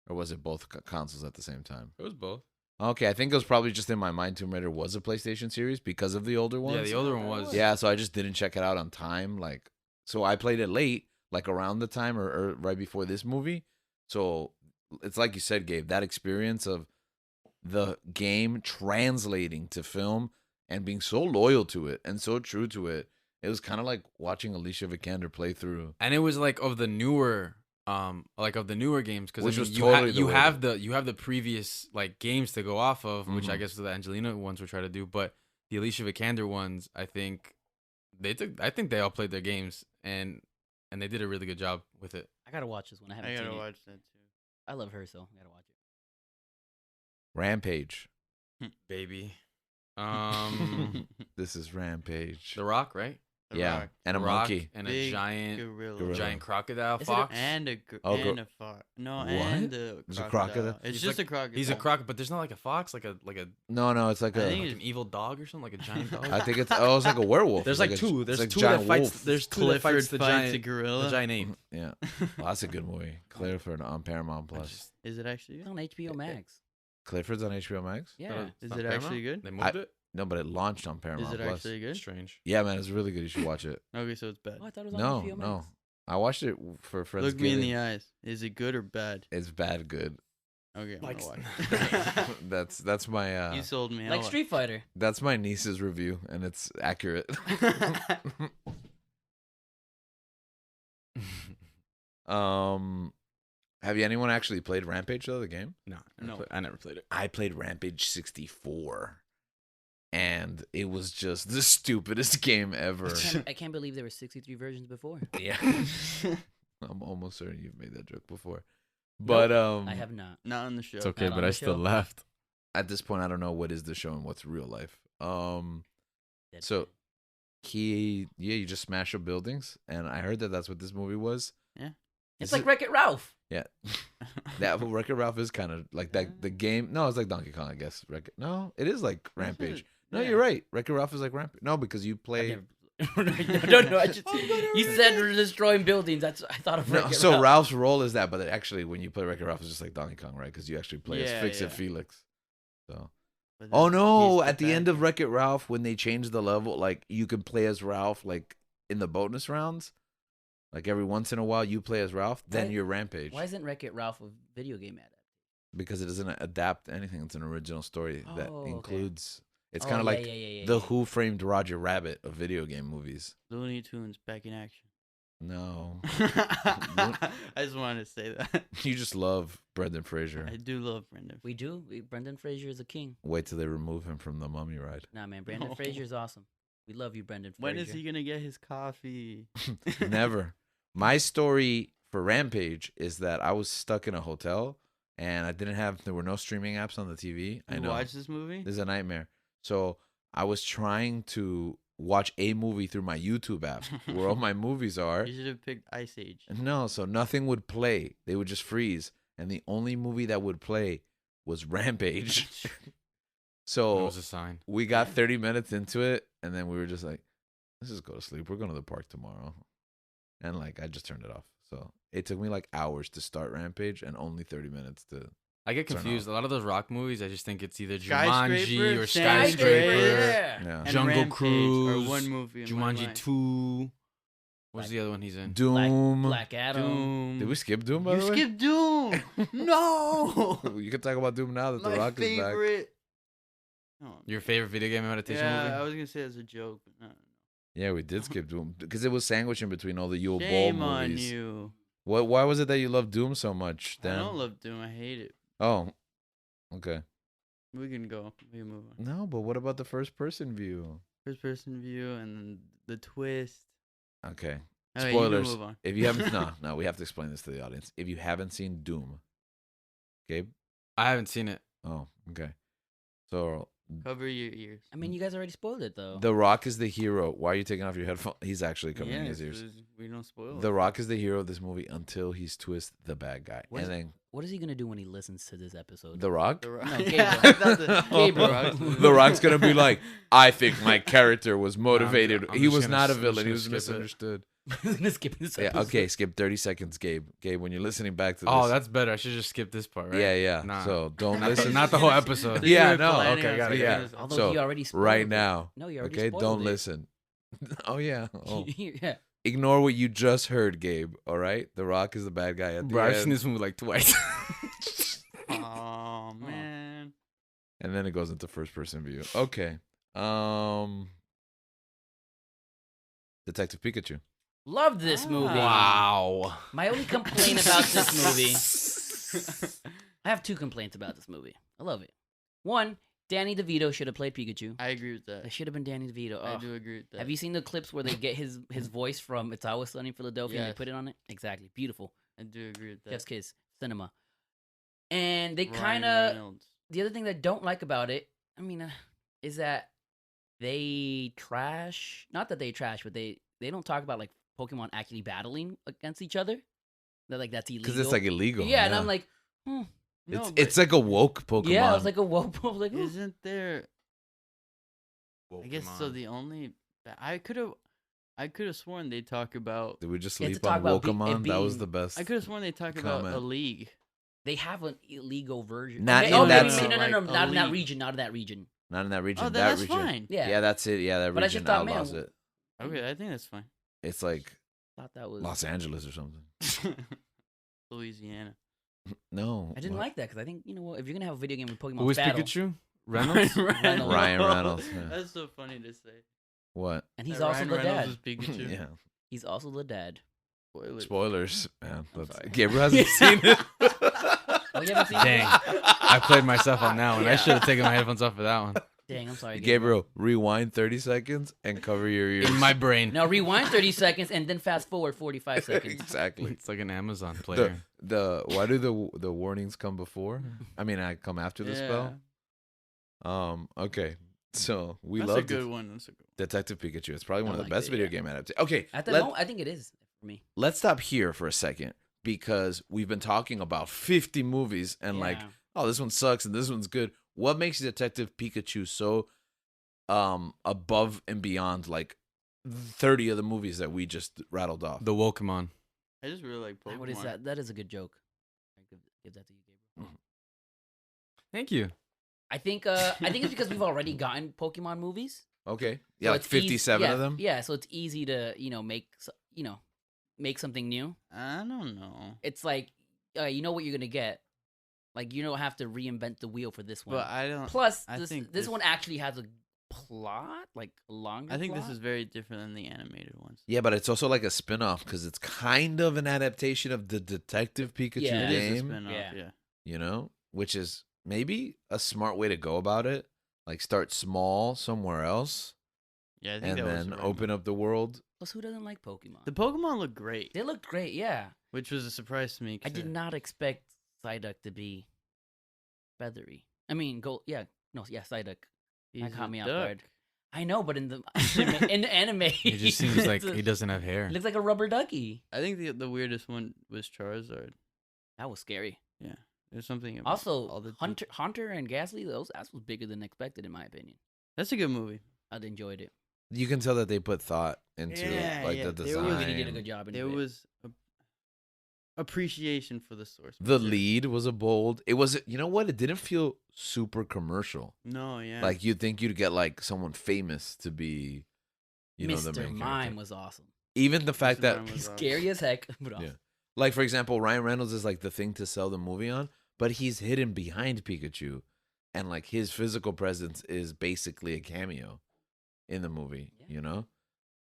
or was it both consoles at the same time? It was both. Okay, I think it was probably just in my mind. Tomb Raider was a PlayStation series because of the older ones. Yeah, the older one was. Yeah, so I just didn't check it out on time. Like, so I played it late, like around the time or right before this movie. So it's like you said, Gabe, that experience of the game translating to film and being so loyal to it and so true to it. It was kind of like watching Alicia Vikander play through. And it was like of the newer games because Which was you, totally the you way have the previous like games to go off of, which I Mhm. guess the Angelina ones were trying to do, but the Alicia Vikander ones, I think they all played their games and they did a really good job with it. I gotta watch this one. I haven't I seen gotta it. watch that too. I love her, so I gotta watch it. Rampage. Baby. This is Rampage. The Rock, right? The yeah, Rock. and a The Rock monkey. and a Big giant gorilla. giant crocodile Is it a- fox. And a Oh, and a fox. No, What? and a There's a crocodile. crocodile? It's He's just like- a crocodile. He's a croc, but there's not like a fox, like a No, it's like I a. think like an evil dog or something, like a giant dog. I think it's like a werewolf. There's It's like a- two. it's There's like two giant that fights. wolf. There's two Clifford that fights the fights giant a gorilla. The giant ape. Yeah, well, that's a good movie. Clifford on Paramount I Plus. just- Is it actually It's good? on HBO Max. Clifford's on HBO Max. Yeah. Is on it actually Paramount? good? They moved it. No, but it launched on Paramount Is it Plus. actually good? Strange. Yeah, man, it's really good. You should watch it. Okay, so it's bad. Oh, I thought it was on No, HBO Max. no, I watched it for Friendsgiving. Look me in the eyes. Is it good or bad? It's bad good. Okay, I'm Like- gonna watch it. that's my You sold me. Like I'll Street Fighter. that's my niece's review, and it's accurate. Have you anyone actually played Rampage though? The game? No, No. I never played it. I played Rampage 64, and it was just the stupidest game ever. I can't believe there were 63 versions before. Yeah, I'm almost certain you've made that joke before, but I have not. Not on the show. It's okay, Not on but I the still show. left. at this point, I don't know what is the show and what's real life. Dead So Man. you just smash up buildings, and I heard that that's what this movie was. It's Is like it- Wreck-It Ralph. Yeah, that Wreck-It Ralph is kind of like that. The game, no, it's like Donkey Kong, I guess. No, it is like Rampage. No, you're right. Wreck-It Ralph is like Rampage. No, because you play. No, I just, you said we're destroying buildings. That's I thought of No, Wreck-It so Ralph. Ralph's role is that, but actually, when you play Wreck-It Ralph, it's just like Donkey Kong, right? Because you actually play as Yeah, Fix It yeah. Felix. So. But Oh then no! he's At the end bad of guy. Wreck-It Ralph, when they changed the level, like you could play as Ralph, like in the bonus rounds. Like every once in a while, you play as Ralph, then Why- you're Rampage. Why isn't Wreck-It Ralph a video game adaptation? Because it doesn't adapt anything. It's an original story that Oh, okay. includes. It's Oh, kind of yeah, like yeah, the Who Framed Roger Rabbit of video game movies. Looney Tunes back in action. No, I just wanted to say that. you just love Brendan Fraser. I do love Brendan. We do. Brendan Fraser is a king. Wait till they remove him from the Mummy ride. Nah, man, Brendan No. Fraser is awesome. We love you, Brendan Fraser. When is he gonna get his coffee? Never. My story for Rampage is that I was stuck in a hotel and there were no streaming apps on the TV. I You know. watch this movie? This is a nightmare. So I was trying to watch a movie through my YouTube app where all my movies are. You should have picked Ice Age. No, so nothing would play. They would just freeze. And the only movie that would play was Rampage. It So was a sign. we got 30 minutes into it, and then we were just like, let's just go to sleep. We're going to the park tomorrow. And like, I just turned it off. So it took me like hours to start Rampage and only 30 minutes to. I get Turn confused. A lot of those rock movies, I just think it's either Skyscraper, Jumanji or Skyscraper, Skyscraper, yeah. Yeah. And Jungle Rampage Cruise, are one movie. in my Jumanji mind. 2. What's Black- the other one he's in? Doom. Black Adam. Doom. Did we skip Doom, by You the way? skipped Doom. No. You can talk about Doom now that The My Rock is back. favorite. Oh, Your favorite video game adaptation yeah, movie? I was gonna say as a joke. But no. Yeah, we did skip Doom because it was sandwiched in between all the Yule Ball Shame on movies. you. Why was it that you loved Doom so much? I Dan? don't love Doom. I hate it. Oh, okay. We can go. We can move on. No, but what about the first person view? First person view and then the twist. Okay. Okay, you can Spoilers. move on. If you haven't, no, we have to explain this to the audience. If you haven't seen Doom, Gabe. I haven't seen it. Oh, okay. So Cover your ears. I mean, you guys already spoiled it though. The Rock is the hero. Why are you taking off your headphones? He's actually covering Yeah, his ears. we don't spoil. The Rock is the hero of this movie until he's Twist the bad guy, What is- and then What is he gonna do when he listens to this episode? The Rock. The Rock. No, Yeah, Gabriel. I thought that- Gabriel. The Rock's movie. The Rock's gonna be like, I think my character was motivated. I'm he just was gonna not a s- I'm villain. just He gonna was skip it. misunderstood. I'm gonna skip this Yeah. episode. Okay. Skip 30 seconds, Gabe. Gabe, when you're listening back to this. Oh, that's better. I should just skip this part, right? Yeah, yeah. Nah. So don't Not the- listen. not the whole episode. This Yeah, is no, planning okay, on got it, skipping yeah. this Although So, he already spoiled right it. now. No, you already Okay. spoiled Don't it. listen. Oh yeah. Oh. yeah. Ignore what you just heard, Gabe. All right. The Rock is the bad guy at the Bro, I've end. seen this movie like twice. Oh man. And then it goes into first person view. Okay. Detective Pikachu. Love this movie. wow. My only complaint about this movie. I have two complaints about this movie. I love it. One, Danny DeVito should have played Pikachu. I agree with that. It should have been Danny DeVito. I Ugh. do agree with that. Have you seen the clips where they get his voice from It's Always Sunny in Philadelphia and they Yes. put it on it? Exactly. Beautiful. I do agree with that. Chef's kiss. Cinema. And they Ryan kind of Reynolds. the other thing that I don't like about it, I mean, is that they trash. Not that they trash, but they don't talk about like Pokemon actually battling against each other. They're like that's illegal. Because it's like illegal. yeah, and I'm like, No, it's like a woke Pokemon. yeah, I was like a whoa, like, ooh. isn't there? I guess so. The only I could have sworn they talk about. Did we just It's to sleep talk on about it Wokemon? That was being- the best. I could have sworn they talk about a Comment. league. They have an illegal version. Not okay, in oh, that maybe, se- no, like, not in that elite. region. Not in that region. Not in that region. Oh, then that that's region. fine. Yeah, Yeah, that's it. Yeah, that But I region just thought, man, outlaws it. Okay, I think that's fine. It's like thought that was. Los Angeles or something. Louisiana. No. I didn't what? like that because I think you know what, if you're gonna have a video game with Pokemon Who is battle, Pikachu? Reynolds. Reynolds. Ryan Reynolds, yeah. That's so funny to say. What? and he's That also Ryan the Reynolds dad. is Pikachu. Yeah. He's also the dad. Spoilers. Spoilers, man. I'm That's, sorry. Gabriel hasn't seen it. Oh, you haven't seen Dang. it? I played myself on that one. I Yeah. should have taken my headphones off for that one. Dang, I'm sorry. Gabriel, rewind 30 seconds and cover your ears. In my brain. Now rewind 30 seconds and then fast forward 45 seconds. Exactly. It's like an Amazon player. The why do the warnings come before? I mean, I come after the spell. Okay. So we That's a love good one. That's a good one. Detective Pikachu. It's probably one of I the liked best it, video yeah. game adaptations. Okay, At the let, moment, I think it is for me. let's stop here for a second because we've been talking about 50 movies and like, Yeah. oh, this one sucks and this one's good. What makes Detective Pikachu so above and beyond like 30 of the movies that we just rattled off? The Wokemon. I just really like Pokemon. What is that? That is a good joke. I give that to you, Gabriel. Thank you. I think it's because we've already gotten Pokemon movies. Okay. So Yeah, like it's eas- 57 yeah, of them. Yeah, so it's easy to make something new. I don't know. It's like you know what you're gonna get. Like you don't have to reinvent the wheel for this one. But I don't. Plus, I this think this this- one actually has a plot, like a longer. I think this plot. is very different than the animated ones. Yeah, but it's also like a spin-off because it's kind of an adaptation of the Detective Pikachu Yeah. It is a game, spin-off. Yeah. Yeah. you know, which is maybe a smart way to go about it. Like start small somewhere else Yeah. I think and that was then the right open move. up the world. Plus, who doesn't like Pokemon? The Pokemon look great, They looked great. Yeah, which was a surprise to me. I did not expect Psyduck to be feathery. I mean, yeah, Psyduck. That caught me off guard. I know, but in the anime, It just seems like he doesn't have hair. It looks like a rubber ducky. I think the weirdest one was Charizard. That was scary. Yeah. There's something about Also, all the Hunter and Ghastly, that was bigger than expected, in my opinion. That's a good movie. I enjoyed it. You can tell that they put thought into Yeah, like yeah, the there design. was- Really did a good job. There was appreciation for the source. The material. lead was a bold. It was, you know what? It didn't feel super commercial. No, yeah. Like you'd think you'd get like someone famous to be, you know, the Mr. main Mime character. was awesome. Even the fact Mr. that, Mime was awesome. Scary as heck, but awesome. Yeah. like for example, Ryan Reynolds is like the thing to sell the movie on, but he's hidden behind Pikachu, and like his physical presence is basically a cameo in the movie. Yeah. You know,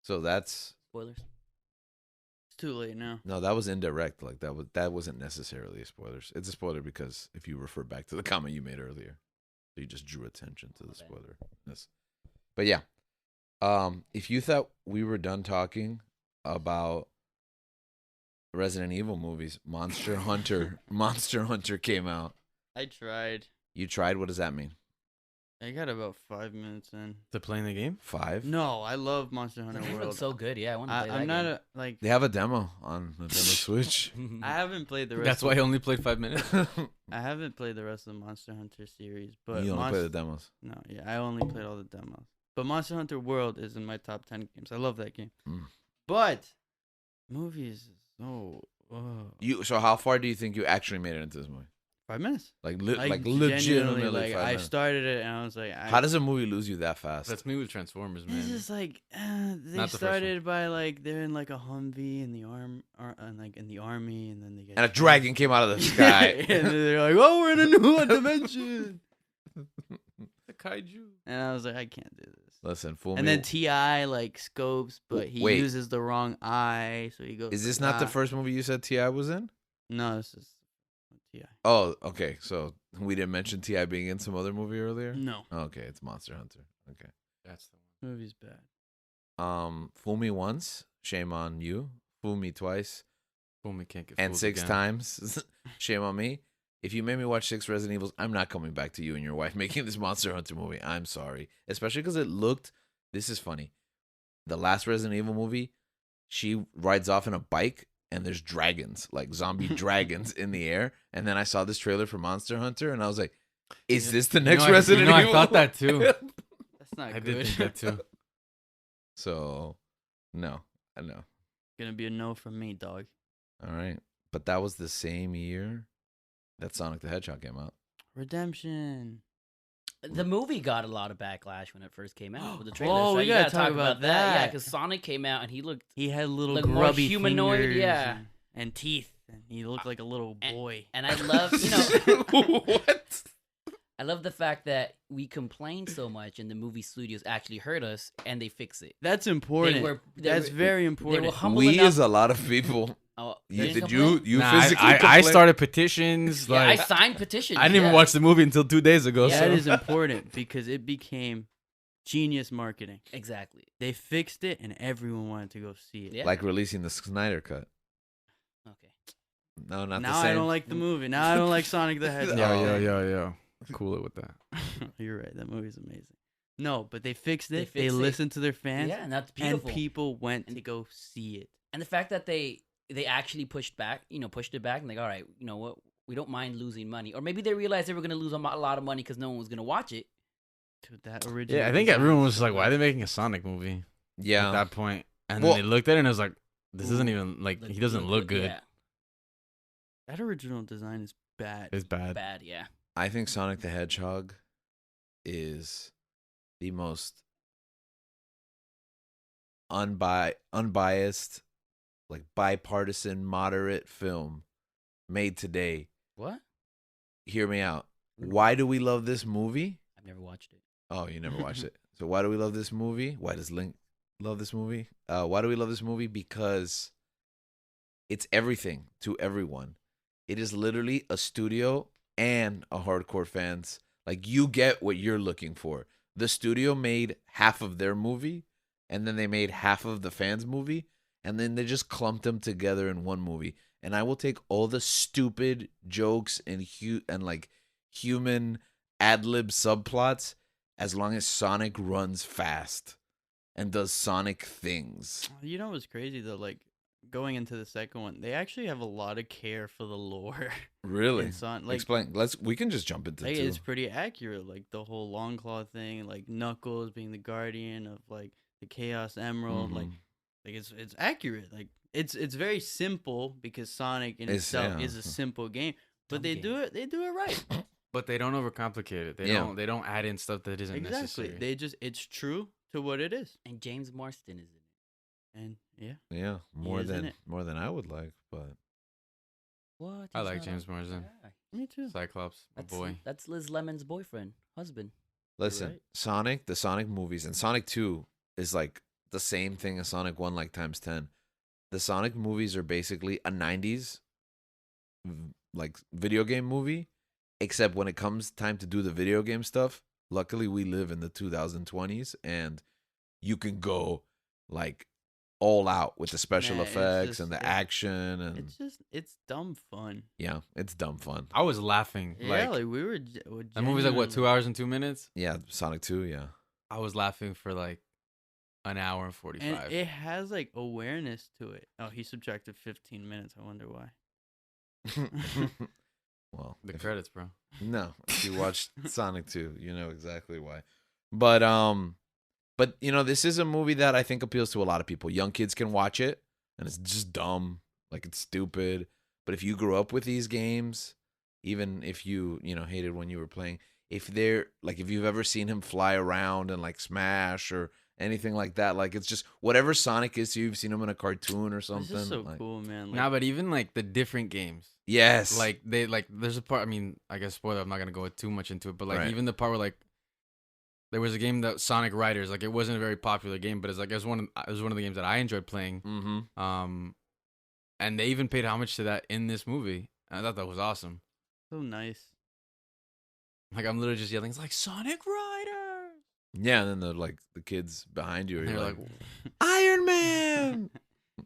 so that's Spoilers. It's too late now. no, that was indirect. Like that wasn't necessarily a spoiler. It's a spoiler because if you refer back to the comment you made earlier, so you just drew attention to the Okay. spoilerness. But yeah, if you thought we were done talking about Resident Evil movies, Monster Hunter came out. I tried. You tried. What does that mean? I got about 5 minutes in. To playing the game? 5? No, I love Monster The Hunter game World. looks so good. Yeah, I want to play I'm that not a like. They have a demo on Nintendo Switch. game. I haven't played the rest. That's why I only played 5 minutes. I haven't played the rest of the Monster Hunter series, but you only play the demos. No, yeah, I only played all the demos. But Monster Hunter World is in my top 10 games. I love that game. Mm. But movies is so So how far do you think you actually made it into this movie? 5 minutes. Like Genuinely, legitimately like 5 I minutes. started it and I was like, How does a movie lose you that fast? That's me with Transformers, It's man. just like they Not the first one. started by like they're in like a Humvee in the and like in the army, and then they get And a dragon came out of the sky. and then they're like, oh, we're in a new dimension. The kaiju. And I was like, I can't do this. Listen, fool And me. then Ti like scopes, but he Wait. uses the wrong eye, so he goes. Is to this not the eye. first movie you said Ti was in? No, this is Ti. Oh, okay. So we didn't mention Ti being in some other movie earlier. No, Okay, it's Monster Hunter. Okay. That's the one. movie's bad. Fool me once, shame on you. Fool me twice, Fool me can't get and fooled 6 again. times, shame on me. if you made me watch 6 Resident Evils, I'm not coming back to you and your wife making this Monster Hunter movie. I'm sorry. Especially because it looked, this is funny. The last Resident Evil movie, she rides off in a bike and there's dragons, like zombie dragons in the air. And then I saw this trailer for Monster Hunter and I was like, is this the next Resident Evil? I thought that too. That's not I good. did think that too. So, no, I know. Gonna be a no from me, dog. All right. But that was the same year that Sonic the Hedgehog came out. Redemption. The movie got a lot of backlash when it first came out with the trailers. Oh, right? we You gotta talk about Yeah, that. because Sonic came out and he looked. He had little Look more grubby humanoid, fingers yeah. and teeth, and he looked like a little boy. And I love, you know, What? I love the fact that we complain so much and the movie studios actually heard us and they fix it. That's important. That's very They important. were humble We enough. is a lot of people. Oh, You, didn't did you complain? Nah, physically I complain? started petitions. Yeah, I Like signed petitions. I didn't even yeah. watch the movie until 2 days ago. Yeah. That So is important because it became genius marketing. Exactly. They fixed it, and everyone wanted to go see it. Yeah. Like releasing the Snyder cut. Okay. No, not Now the same. I don't like the movie. Now I don't like Sonic the Hedgehog. yo. Cool it with that. You're right. That movie's amazing. No, but they fixed it. They They fixed it. listened to their fans, Yeah, and that's and beautiful. people went to go see it. And the fact that they actually pushed it back and like, all right, you know what? We don't mind losing money. Or maybe they realized they were going to lose a lot of money because no one was going to watch it. Dude, that original. Yeah, I think design everyone was is just like, so "Why are good. they making a Sonic movie?" Yeah. At that point, and Well- then they looked at it and it was like, "This isn't Ooh, even like he doesn't look good. Yeah, That original design is bad. It's bad." bad, yeah. I think Sonic the Hedgehog is the most unbiased, like bipartisan, moderate film made today. What? Hear me out. Why do we love this movie? I've never watched it. Oh, you never watched it. So why do we love this movie? Why does Link love this movie? Why do we love this movie? Because it's everything to everyone. It is literally a studio and a hardcore fans. Like, you get what you're looking for. The studio made half of their movie, and then they made half of the fans' movie, and then they just clumped them together in one movie. And I will take all the stupid jokes and like human ad-lib subplots as long as Sonic runs fast and does Sonic things. You know what's crazy though? Like going into the second one, they actually have a lot of care for the lore. Really? in Like Explain. We can just jump into two. it's pretty accurate. Like the whole Long Claw thing, like Knuckles being the guardian of like the Chaos Emerald. Like it's accurate. Like it's very simple because Sonic in It's- itself yeah. is a simple game. But Dumb game. they do it right. But they don't overcomplicate it. Yeah. They don't add in stuff that isn't Exactly. necessary. It's true to what it is. And James Marston is in it. And yeah. Yeah, is in it. more than I would like, but What? I He's like not James on- Marsden. Yeah. Me too. Cyclops, my boy. That's Liz Lemon's boyfriend, husband. listen, right. Sonic, the Sonic movies, and Sonic 2 is like the same thing as Sonic 1, like times 10. The Sonic movies are basically a 90s like video game movie, except when it comes time to do the video game stuff, luckily we live in the 2020s and you can go like all out with the special Nah, it's effects just- and the it- action and It's dumb fun. yeah, it's dumb fun. I was laughing. Yeah, Like like we were. that movie's like what, 2 hours and 2 minutes? Yeah, Sonic 2, yeah. I was laughing for like an hour and 45. And it has like awareness to it. Oh, he subtracted 15 minutes. I wonder why. Well, The if- credits, bro. no, if you watched Sonic 2, you know exactly why. But you know, this is a movie that I think appeals to a lot of people. Young kids can watch it and it's just dumb, like it's stupid. But if you grew up with these games, even if you know, hated when you were playing, if you've ever seen him fly around and like smash or anything like that, like it's just whatever Sonic is to you, you've seen him in a cartoon or It's something. just so like, cool, man. Like, Nah, but even like the different games. yes. Like there's a part, I mean, I guess spoiler, I'm not gonna go too much into it, but like Right. even the part where like there was a game that Sonic Riders, like it wasn't a very popular game, but it was one of the games that I enjoyed playing. Mm-hmm. And they even paid homage to that in this movie. And I thought that was awesome. so nice. Like I'm literally just yelling, it's like Sonic Riders. Yeah, and then the kids behind you are And they're like, like, Iron Man.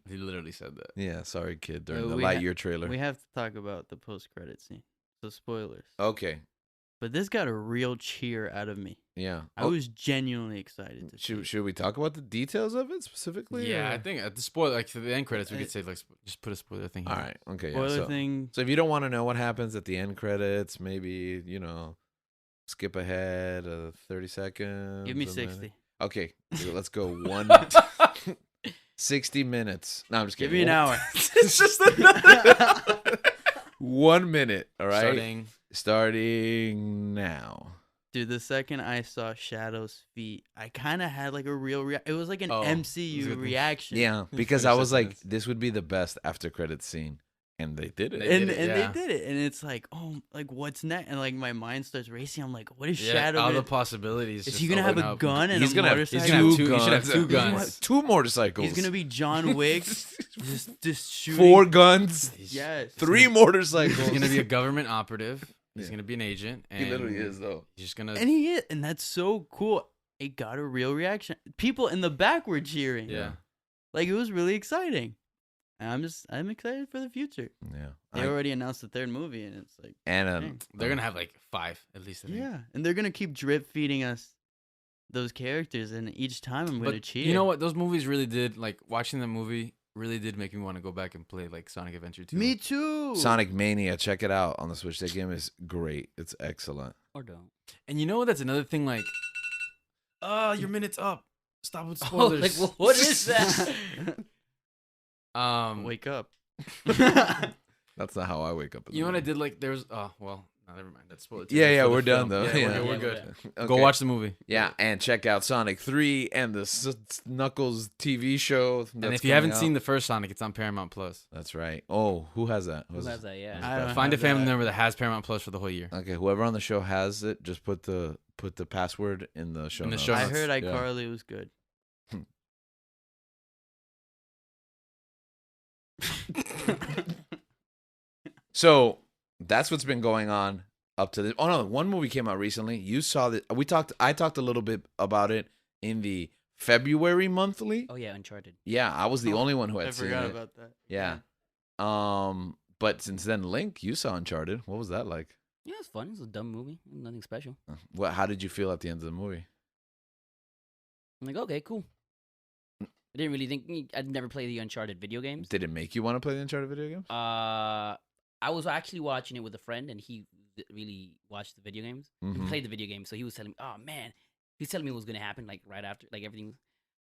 he literally said that. Yeah, sorry, kid. During Yeah, the we ha- Lightyear trailer. We have to talk about the post-credit scene. So spoilers. Okay. But this got a real cheer out of me. Yeah. I was genuinely excited to see it. Should we talk about the details of it specifically? Yeah, or- I think at the spoiler, like to the end credits, we could say like just put a spoiler thing here. All right. Okay. Yeah. Spoiler So, thing. so if you don't want to know what happens at the end credits, maybe skip ahead 30 seconds. Give me a minute. 60. Okay. Let's go 60 minutes. No, I'm just Give kidding. me an hour. It's just another 1 minute. All right. starting. Starting now. Dude, the second I saw Shadow's feet, I kind of had like a real it was like an Oh, it was a MCU good thing. reaction. Yeah, Just because finish I that was like, sentence. this would be the best after credits scene, and they did it. They And did it, and yeah. they did it. And it's like, oh, like what's next? And like my mind starts racing. I'm like, what is Yeah, Shadow all gonna the possibilities. Is just he gonna have open a up. gun and He's a gonna have motorcycle? He's gonna have two two- he should have guns. two He's gonna have guns. two motorcycles. He's gonna be John Wick, just shooting. 4 guns, Yes. 3 motorcycles. He's gonna be a government operative. He's Yeah. gonna be an agent. He And literally is though. He's just gonna. And he is, and that's so cool. It got a real reaction. People in the back were cheering. yeah. Like it was really exciting. And I'm excited for the future. Yeah, They already announced the third movie, and it's like, and dang. They're gonna have like 5 at least. I think. yeah, and they're gonna keep drip feeding us those characters, and each time I'm gonna But cheer. you know what? Those movies really did. Like watching the movie really did make me want to go back and play like Sonic Adventure 2. Me too. Sonic Mania. Check it out on the Switch. That game is great. It's excellent. Or don't. And you know what? That's another thing. Like, your minute's up. Stop with Oh, spoilers. like what is that? Wake up. That's not how I wake up. In You know the what I morning. did? Like, there's. Oh well, no, never mind. That's spoiler. Yeah, yeah, for the we're done film. though. Yeah, Yeah, we're Yeah, good. we're Go Okay. watch the movie. Yeah, and check out Sonic 3 and the Knuckles TV show. And if you haven't seen the first Sonic, it's on Paramount Plus. that's right. Oh, who has that? Who has that? Yeah. I don't Find a have family that. member that has Paramount Plus for the whole year. Okay, whoever on the show has it, just put the password in the show In the notes. show I notes. heard Yeah. iCarly was good. So that's what's been going on up to this. Oh no, one movie came out recently. You saw that. I talked a little bit about it in the February monthly. Oh yeah, Uncharted. Yeah, I was the Oh, only one who I had seen forgot it. about that. Yeah. But since then, Link, you saw Uncharted. What was that like? Yeah, it's fun. It's a dumb movie. Nothing special. What? How did you feel at the end of the movie? I'm like, okay, cool. I didn't really think I'd never played the Uncharted video games. Did it make you want to play the Uncharted video games? I was actually watching it with a friend, and he really watched the video games. He Mhm. played the video games, so he was telling me, "Oh man," he's telling me what was gonna happen, like right after, like everything.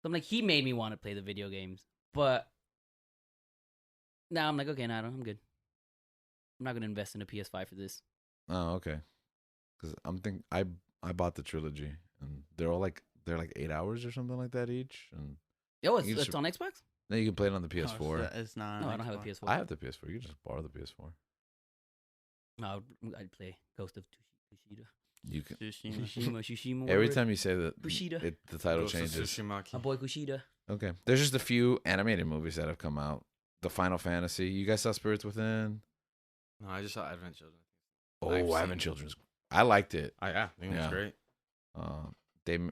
So I'm like, he made me want to play the video games, but now I'm like, okay, no, I'm good. I'm not gonna invest in a PS5 for this. Oh, okay. Because I bought the trilogy, and they're 8 hours or something like that each, and Yo, it's, You just- it's on Xbox? then you can play it on the Oh, PS4. it's not. No, on I don't have a Xbox. PS4. I have the PS4. You can just borrow the PS4. No, I'd play Ghost of Tsushima. You can. Tsushima. Tsushima. Every whatever. time you say that, Kushida. the title Ghost of changes. Tsushima. My boy Kushida. Okay. There's just a few animated movies that have come out. The Final Fantasy. You guys saw Spirits Within? No, I just saw Advent Children. Oh, I've Advent seen- Children's. I liked it. I think Yeah. it's great.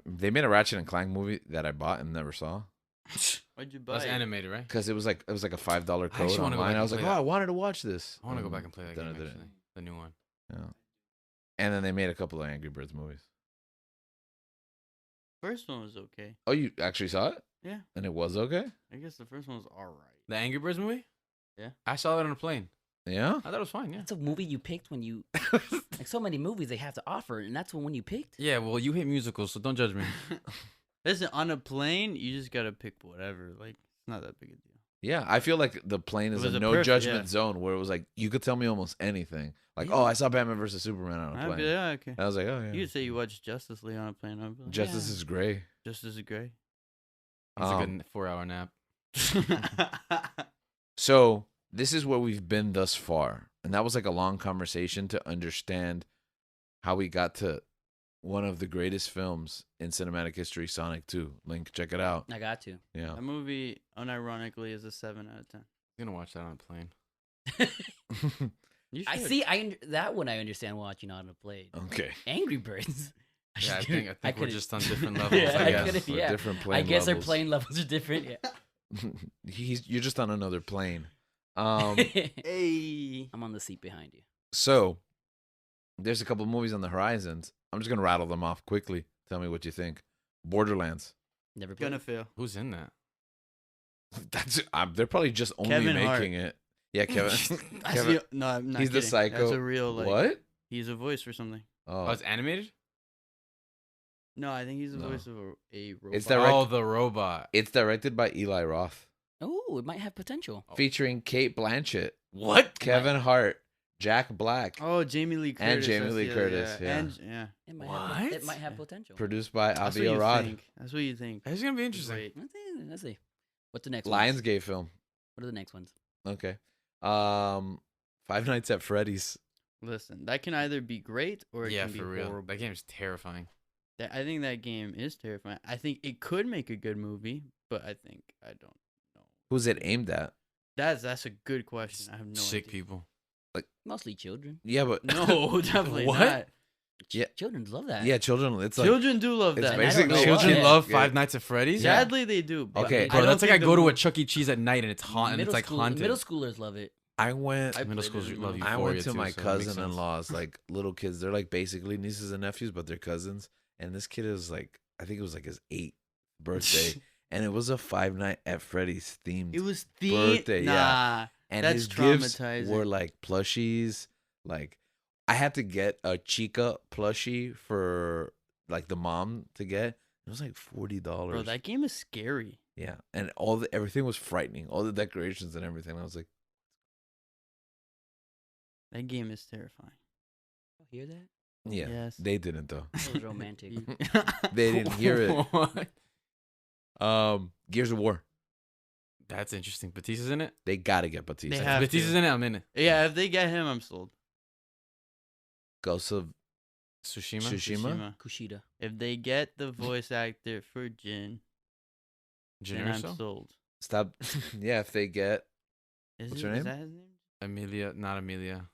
They made a Ratchet and Clank movie that I bought and never saw Why'd you buy That's it? animated, right? because it was like a $5 I actually code wanna go online. back I was and like, play oh, that. I wanted to watch this. I want to go back and play that then I game, didn't. actually. The new one. Yeah. And then they made a couple of Angry Birds movies. First one was okay. Oh, you actually saw it? Yeah. And it was okay? I guess the first one was alright. The Angry Birds movie? Yeah. I saw that on a plane. Yeah? I thought it was fine, yeah. That's a movie you picked when you like so many movies they have to offer, and that's one you picked. Yeah, well, you hate musicals, so don't judge me. Listen, on a plane, you just gotta pick whatever. Like, it's not that big a deal. Yeah, I feel like the plane It is was a a no perfect- judgment yeah. zone where it was like you could tell me almost anything. Like, Yeah. oh, I saw Batman versus Superman on a I'd plane. be like, yeah, okay. I was like, oh yeah. You could say you watched Justice League on a plane. I'd be like, Justice is Gray. Justice is great. It's a Um, good 4-hour nap. So this is where we've been thus far, and that was like a long conversation to understand how we got to one of the greatest films in cinematic history, Sonic 2. Link, check it out. I got to. Yeah. That movie, unironically, is a 7 out of 10. I'm going to watch that on a plane. You I should. see. That one I understand watching on a plane. Okay. Angry Birds. Yeah, I think we're couldn't- just on different levels. Yeah, I I guess. couldn't- We're yeah. different I plane guess our levels. plane levels are different. Yeah. You're just on another plane. Hey. I'm on the seat behind you. So There's a couple movies on the horizons. I'm just gonna rattle them off quickly. Tell me what you think. Borderlands. Never played. Gonna fail. Who's in that? That's they're probably just only Kevin making Hart. it. Yeah, Kevin. That's Kevin. no, I'm not He's the kidding. psycho. That's a real like. What? He's a voice for something. Oh, Oh, it's animated. No, I think he's the No. voice of a robot. It's direct- Oh, the robot. it's directed by Eli Roth, Oh, it might have potential. featuring Kate Blanchett, What? Kevin Hart, Jack Black, Oh, Jamie Lee Curtis. And Jamie that's Lee the other- Curtis, yeah. And yeah. It might What? it might have potential. produced by That's what Avi you Arad. think. That's what you think. It's gonna be interesting. Wait. Let's see. What's the next one? Lionsgate film. What are the next ones? Okay. Five Nights at Freddy's. Listen, that can either be great or it Yeah, can be for real. horrible. That game's terrifying. I think that game is terrifying. I think it could make a good movie, but I don't know. Who's it aimed at? That's a good question. I have no Sick idea. people. Mostly children. Yeah, but No, definitely What? not. Yeah. Children love that. yeah, children. It's like Children do love it's that. basically know Children what. love Yeah. Five Nights at Freddy's. Yeah. Sadly, they do. but Okay. I Bro, don't that's like think I the go to a movie- Chuck E. Cheese at night and it's haunted. Middle It's like school- haunted. Middle schoolers love it. I went. I Middle played schools it in love the- you. I Euphoria went to too, my so it makes sense. cousin-in-law's, like little kids. They're like basically nieces and nephews, but they're cousins. And this kid is like, I think it was like his 8th birthday, and it was a Five Nights at Freddy's themed. It was the Birthday, nah. yeah. And That's his gifts traumatizing. were like plushies. Like I had to get a Chica plushie for like the mom to get. It was like $40. Bro, that game is scary. Yeah, and everything was frightening. All the decorations and everything. I was like, That game is terrifying. Hear that? yeah, Yes. they didn't though. That was romantic. They didn't hear it. What? Gears of War. That's interesting. Batista's in it. They gotta get Batista. They If have Batista's to. in it, I'm in it. Yeah, if they get him, I'm sold. Ghosts of Tsushima. Tsushima? Kushida. If they get the voice actor for Jin, Jin then I'm Urso? sold. Stop. Yeah, if they get Is What's it- her is name? that his name? Amelia, not Amelia.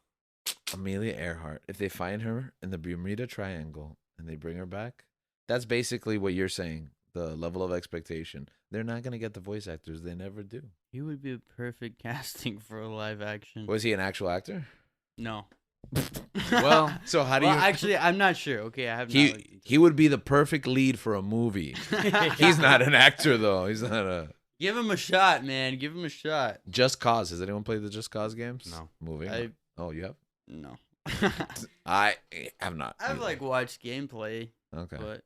Amelia Earhart, if they find her in the Bermuda Triangle and they bring her back, that's basically what you're saying. The level of expectation. They're not gonna get the voice actors. They never do. He would be a perfect casting for a live action. Was he an actual actor? No. Well, So how do well, you? actually, I'm not sure. Okay, I have not looked into He would be the perfect lead for a movie. it. He's not an actor though. He's not a Give him a shot, man. Give him a shot. Just Cause. Has anyone played the Just Cause games? No. Moving. I Oh, you have? no. I have not. I've either. like watched gameplay, Okay. but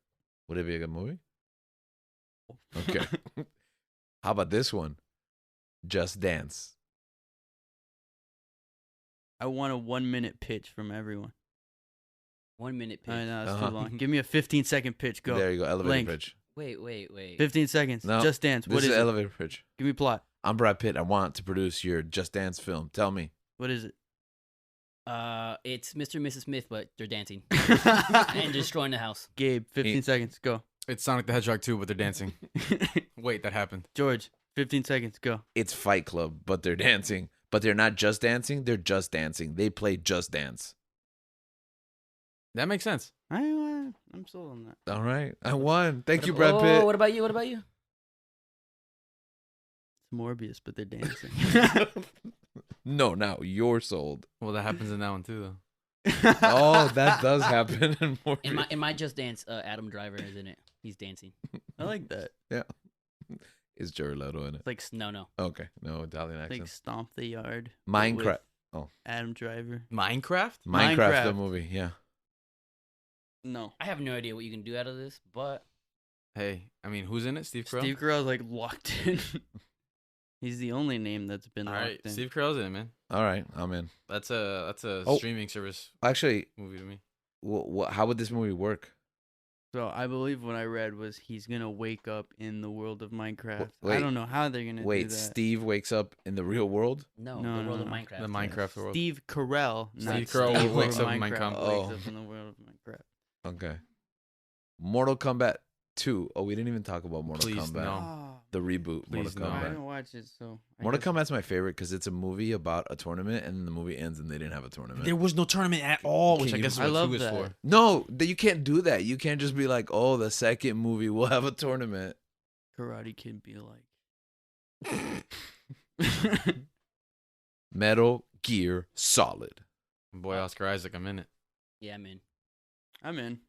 Would it be a good movie? Okay. How about this one? Just Dance. I want a 1-minute pitch from everyone. 1 minute pitch. I know that's Uh-huh. too long. Give me a 15-second pitch. Go. There you go. Elevator Blank. pitch. Wait. 15 seconds. No, Just Dance. This What is is an it? elevator pitch. Give me plot. I'm Brad Pitt. I want to produce your Just Dance film. Tell me. What is it? It's Mr. and Mrs. Smith, but they're dancing and destroying the house. Gabe, 15 seconds. Go. it's Sonic the Hedgehog 2, but they're dancing. Wait, that happened. George, 15 seconds. Go. It's Fight Club, but they're dancing. But they're not just dancing. They're just dancing. They play Just Dance. That makes sense. I'm sold on that. All right. I won. Thank you, Oh, Brad Pitt. what about you? What about you? It's Morbius, but they're dancing. No, now you're sold. Well, that happens in that one too, though. Oh, that does happen in Morbius. In my Just Dance, Adam Driver is in it. He's dancing. I like that. Is Jared Leto in it? It's like no. Okay. No Italian Like accent. Stomp the Yard. but Minecraft. with Oh. Adam Driver. Minecraft? Minecraft, the Minecraft. movie. Yeah. No. I have no idea what you can do out of this, but Hey, I mean, who's in it? Steve Carell? Steve Carell's like locked in. He's the only name that's been All locked right, in. Steve Carell's in it, man. All right. I'm in. That's a Oh. streaming service Actually, movie to me. how would this movie work? So I believe what I read was he's gonna wake up in the world of Minecraft. I wait. don't know how they're gonna do Wait, that. Steve wakes up in the real world? no, No, the world no, of no. Minecraft. The Minecraft world. Steve Carell, not Steve Carell Steve wakes from up in Minecraft. Minecraft. Oh. Wakes up in the world of Minecraft. Okay. Mortal Kombat 2. Oh, we didn't even talk about Mortal Please, Kombat. no. Oh, The reboot, Please, Mortal no. I Kombat. haven't watched it, so I Mortal guess- Kombat's my favorite because it's a movie about a tournament, and then the movie ends and they didn't have a tournament. There was no tournament at all, which Can I you- guess is I what love 2 is that. for. No, you can't do that. You can't just be like, oh, the second movie will have a tournament. Karate Kid be like. Metal Gear Solid. Boy, Oscar Isaac, I'm in it. Yeah, I'm in. I'm in.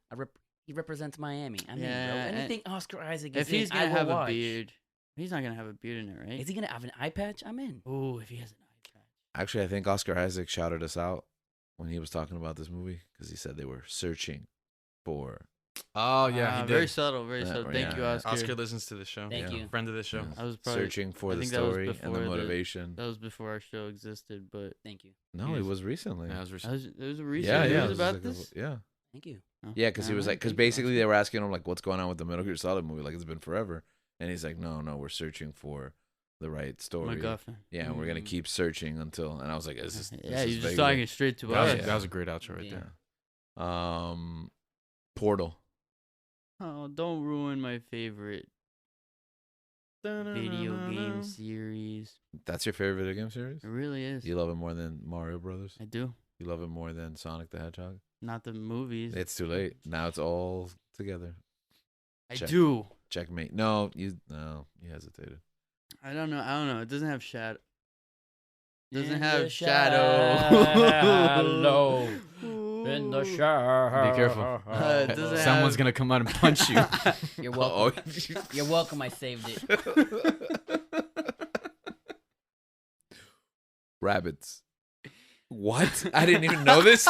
He represents Miami. I'm in, bro. Yeah, and Anything Oscar Isaac is If he's in, gonna I will have watch. a beard, he's not gonna have a beard in it, right? Is he gonna have an eye patch? I'm in. Oh, if he has an eye patch. Actually, I think Oscar Isaac shouted us out when he was talking about this movie because he said they were searching for. Oh yeah, he Very did. subtle, very Yeah, subtle. yeah, Thank you, yeah. Oscar. Oscar listens to the show. Thank Yeah. you. Friend of the show. I was probably searching for I the think that was story and the before the- motivation. That was before our show existed, but Thank you. No, it was recently. Yeah, it was that recent. was, it was a recent Yeah, news yeah, it was about like this. yeah, Thank you. Oh, yeah, because he was alright, like, because thank you, basically Oscar. they were asking him like, what's going on with the Metal Gear Solid movie? Like it's been forever, and he's like, no, we're searching for the right story. MacGuffin. Yeah, and we're gonna Mm. keep searching until. And I was like, this is Yeah, this you're is just vaguely- talking straight to That was, us. yeah. that was a great outro right Yeah. there. Portal. Oh, don't ruin my favorite video game series. That's your favorite video game series? It really is. You love it more than Mario Brothers? I do. You love it more than Sonic the Hedgehog? Not the movies. It's too late. Now it's all together. I check. do. Checkmate. No, you hesitated. I don't know. It doesn't have shadow. Doesn't In have the shadow. shallow. In the shower. Be careful. It doesn't Someone's have- gonna come out and punch you. You're Oh, welcome. You're welcome. I saved it. Rabbits. What? I didn't even know this.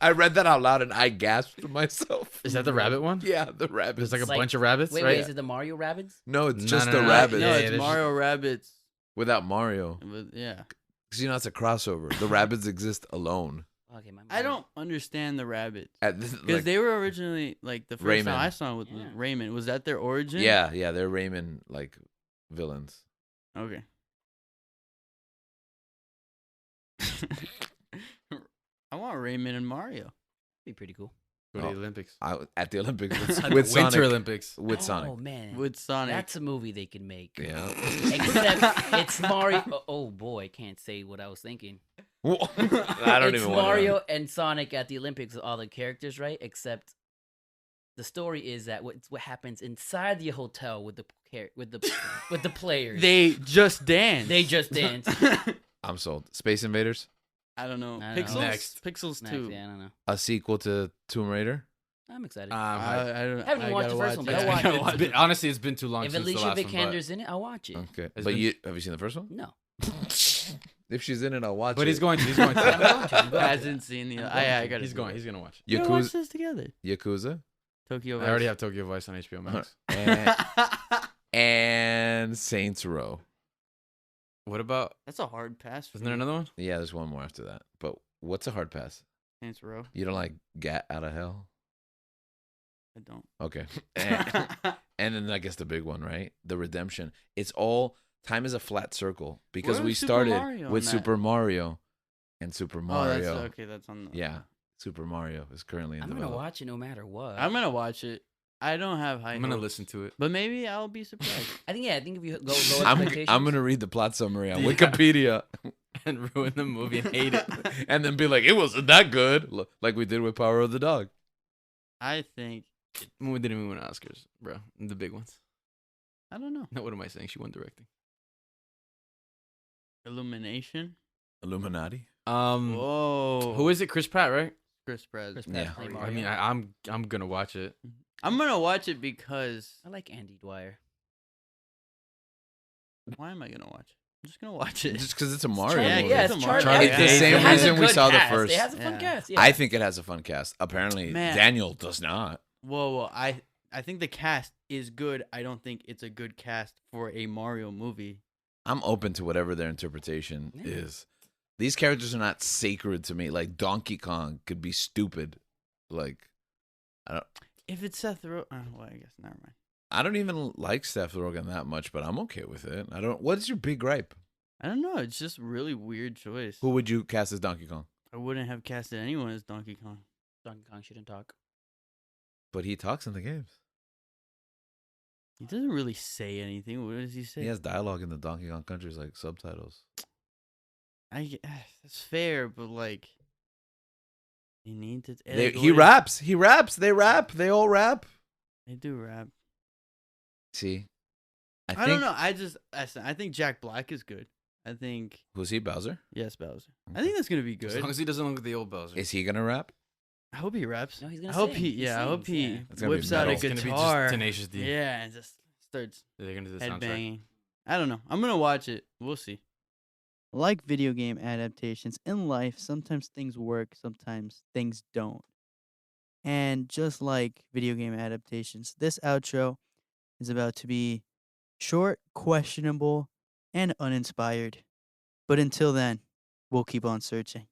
I read that out loud and I gasped to myself. Is that the rabbit one? Yeah, the rabbits. There's like a Like- bunch of rabbits, Wait, right? wait. Is it the Mario Rabbids? No, it's No, just no, the no, rabbits No, Yeah, it's there's- Mario Rabbits. without Mario. Yeah. Because you know it's a crossover. The rabbits exist alone. Okay, my. I don't understand the rabbits. At this, Because they were originally, like, the first time Rayman. I saw it with Yeah. Raymond. Was that their origin? yeah, they're Rayman like villains. Okay. I want Raymond and Mario. Be pretty cool. Go to Oh. the Olympics. At the Olympics with, At the with Winter Sonic. Olympics. With Oh Sonic. man, With Sonic. that's a movie they can make. Yeah. Except it's Mario. Oh boy, I can't say what I was thinking. I don't It's even want Mario and Sonic at the Olympics with all the characters, right? Except the story is that what happens inside the hotel with the with the players. They just dance. They just dance. I'm sold. Space Invaders, I don't know. I don't know. Pixels? Next. Pixels Next, 2. yeah, I don't know. a sequel to Tomb Raider. I'm excited. I don't Haven't even watched gotta the first one, but it. I'll watch gotta it. watch It's been, honestly, it's been too long if since the Alicia last one. Vikander's in it, I'll watch it. Okay, It's but been- you have you seen the first one? No. If she's in it, I'll watch But it. he's going to. He's going I'm to. going to. I'm going to. Hasn't seen the. I'm I going gotta. He's do going. it. He's gonna watch it. We gotta watch Yakuza. this together. Yakuza. Tokyo. I already have Tokyo Vice on HBO Max. And Saints Row. What about? That's a hard pass. For Isn't there me. another one? Yeah, there's one more after that. But what's a hard pass? Saints Row. You don't like Gat Out of Hell? I don't. Okay. And then I guess the big one, right? The redemption. It's all time is a flat circle because Where we was Super started Mario with on that? Super Mario and Super Oh, Mario. that's okay. That's on. The, Yeah, Super Mario is currently in I'm gonna development. watch it no matter what. I'm gonna watch it. I don't have high. I'm gonna hopes, listen to it. But maybe I'll be surprised. I think if you go low I'm expectations. gonna read the plot summary on Yeah. Wikipedia And ruin the movie and hate it. and then be like, it wasn't that good, like we did with Power of the Dog. I think. We didn't even win Oscars, bro. The big ones. I don't know. No, what am I saying? She won directing. Illumination. Illuminati. Whoa. Who is it? Chris Pratt, right? Chris Pratt? Chris Yeah. Pratt playing I Mario. mean, I'm gonna watch it. I'm gonna watch it because. I like Andy Dwyer. Why am I gonna watch it? I'm just gonna watch it. Just because it's a Mario Yeah, movie. yeah, it's it's Charlie. Charlie It's the Day. same It has a reason we good saw the cast. first. It has a fun Yeah. cast. Yeah. I think it has a fun cast. Apparently, Man. Daniel does not. Whoa. I think the cast is good. I don't think it's a good cast for a Mario movie. I'm open to whatever their interpretation Yeah. is. These characters are not sacred to me. Like Donkey Kong could be stupid. Like If it's Seth Rogen, well, I guess never mind. I don't even like Seth Rogen that much, but I'm okay with it. I don't. What's your big gripe? I don't know. It's just a really weird choice. Who would you cast as Donkey Kong? I wouldn't have casted anyone as Donkey Kong. Donkey Kong shouldn't talk. But he talks in the games. He doesn't really say anything. What does he say? He has dialogue in the Donkey Kong countries, like subtitles. That's fair, but like, you need to. He raps. He raps. They rap. They all rap. They do rap. See, I don't know. I think Jack Black is good. I think Who's he? Bowser. yes, Bowser. I Okay. think that's gonna be As good. long as he doesn't look at the old Bowser. Is he gonna rap? I hope he raps. No, he's I gonna hope sing. he. He Yeah, I hope sings, he yeah. It's gonna be whips out a metal. It's gonna be just guitar. Tenacious D. Yeah, and just starts They're gonna do the soundtrack. headbanging. I don't know. I'm gonna watch it. We'll see. Like video game adaptations in life, sometimes things work, sometimes things don't. And just like video game adaptations, this outro is about to be short, questionable, and uninspired. But until then, we'll keep on searching.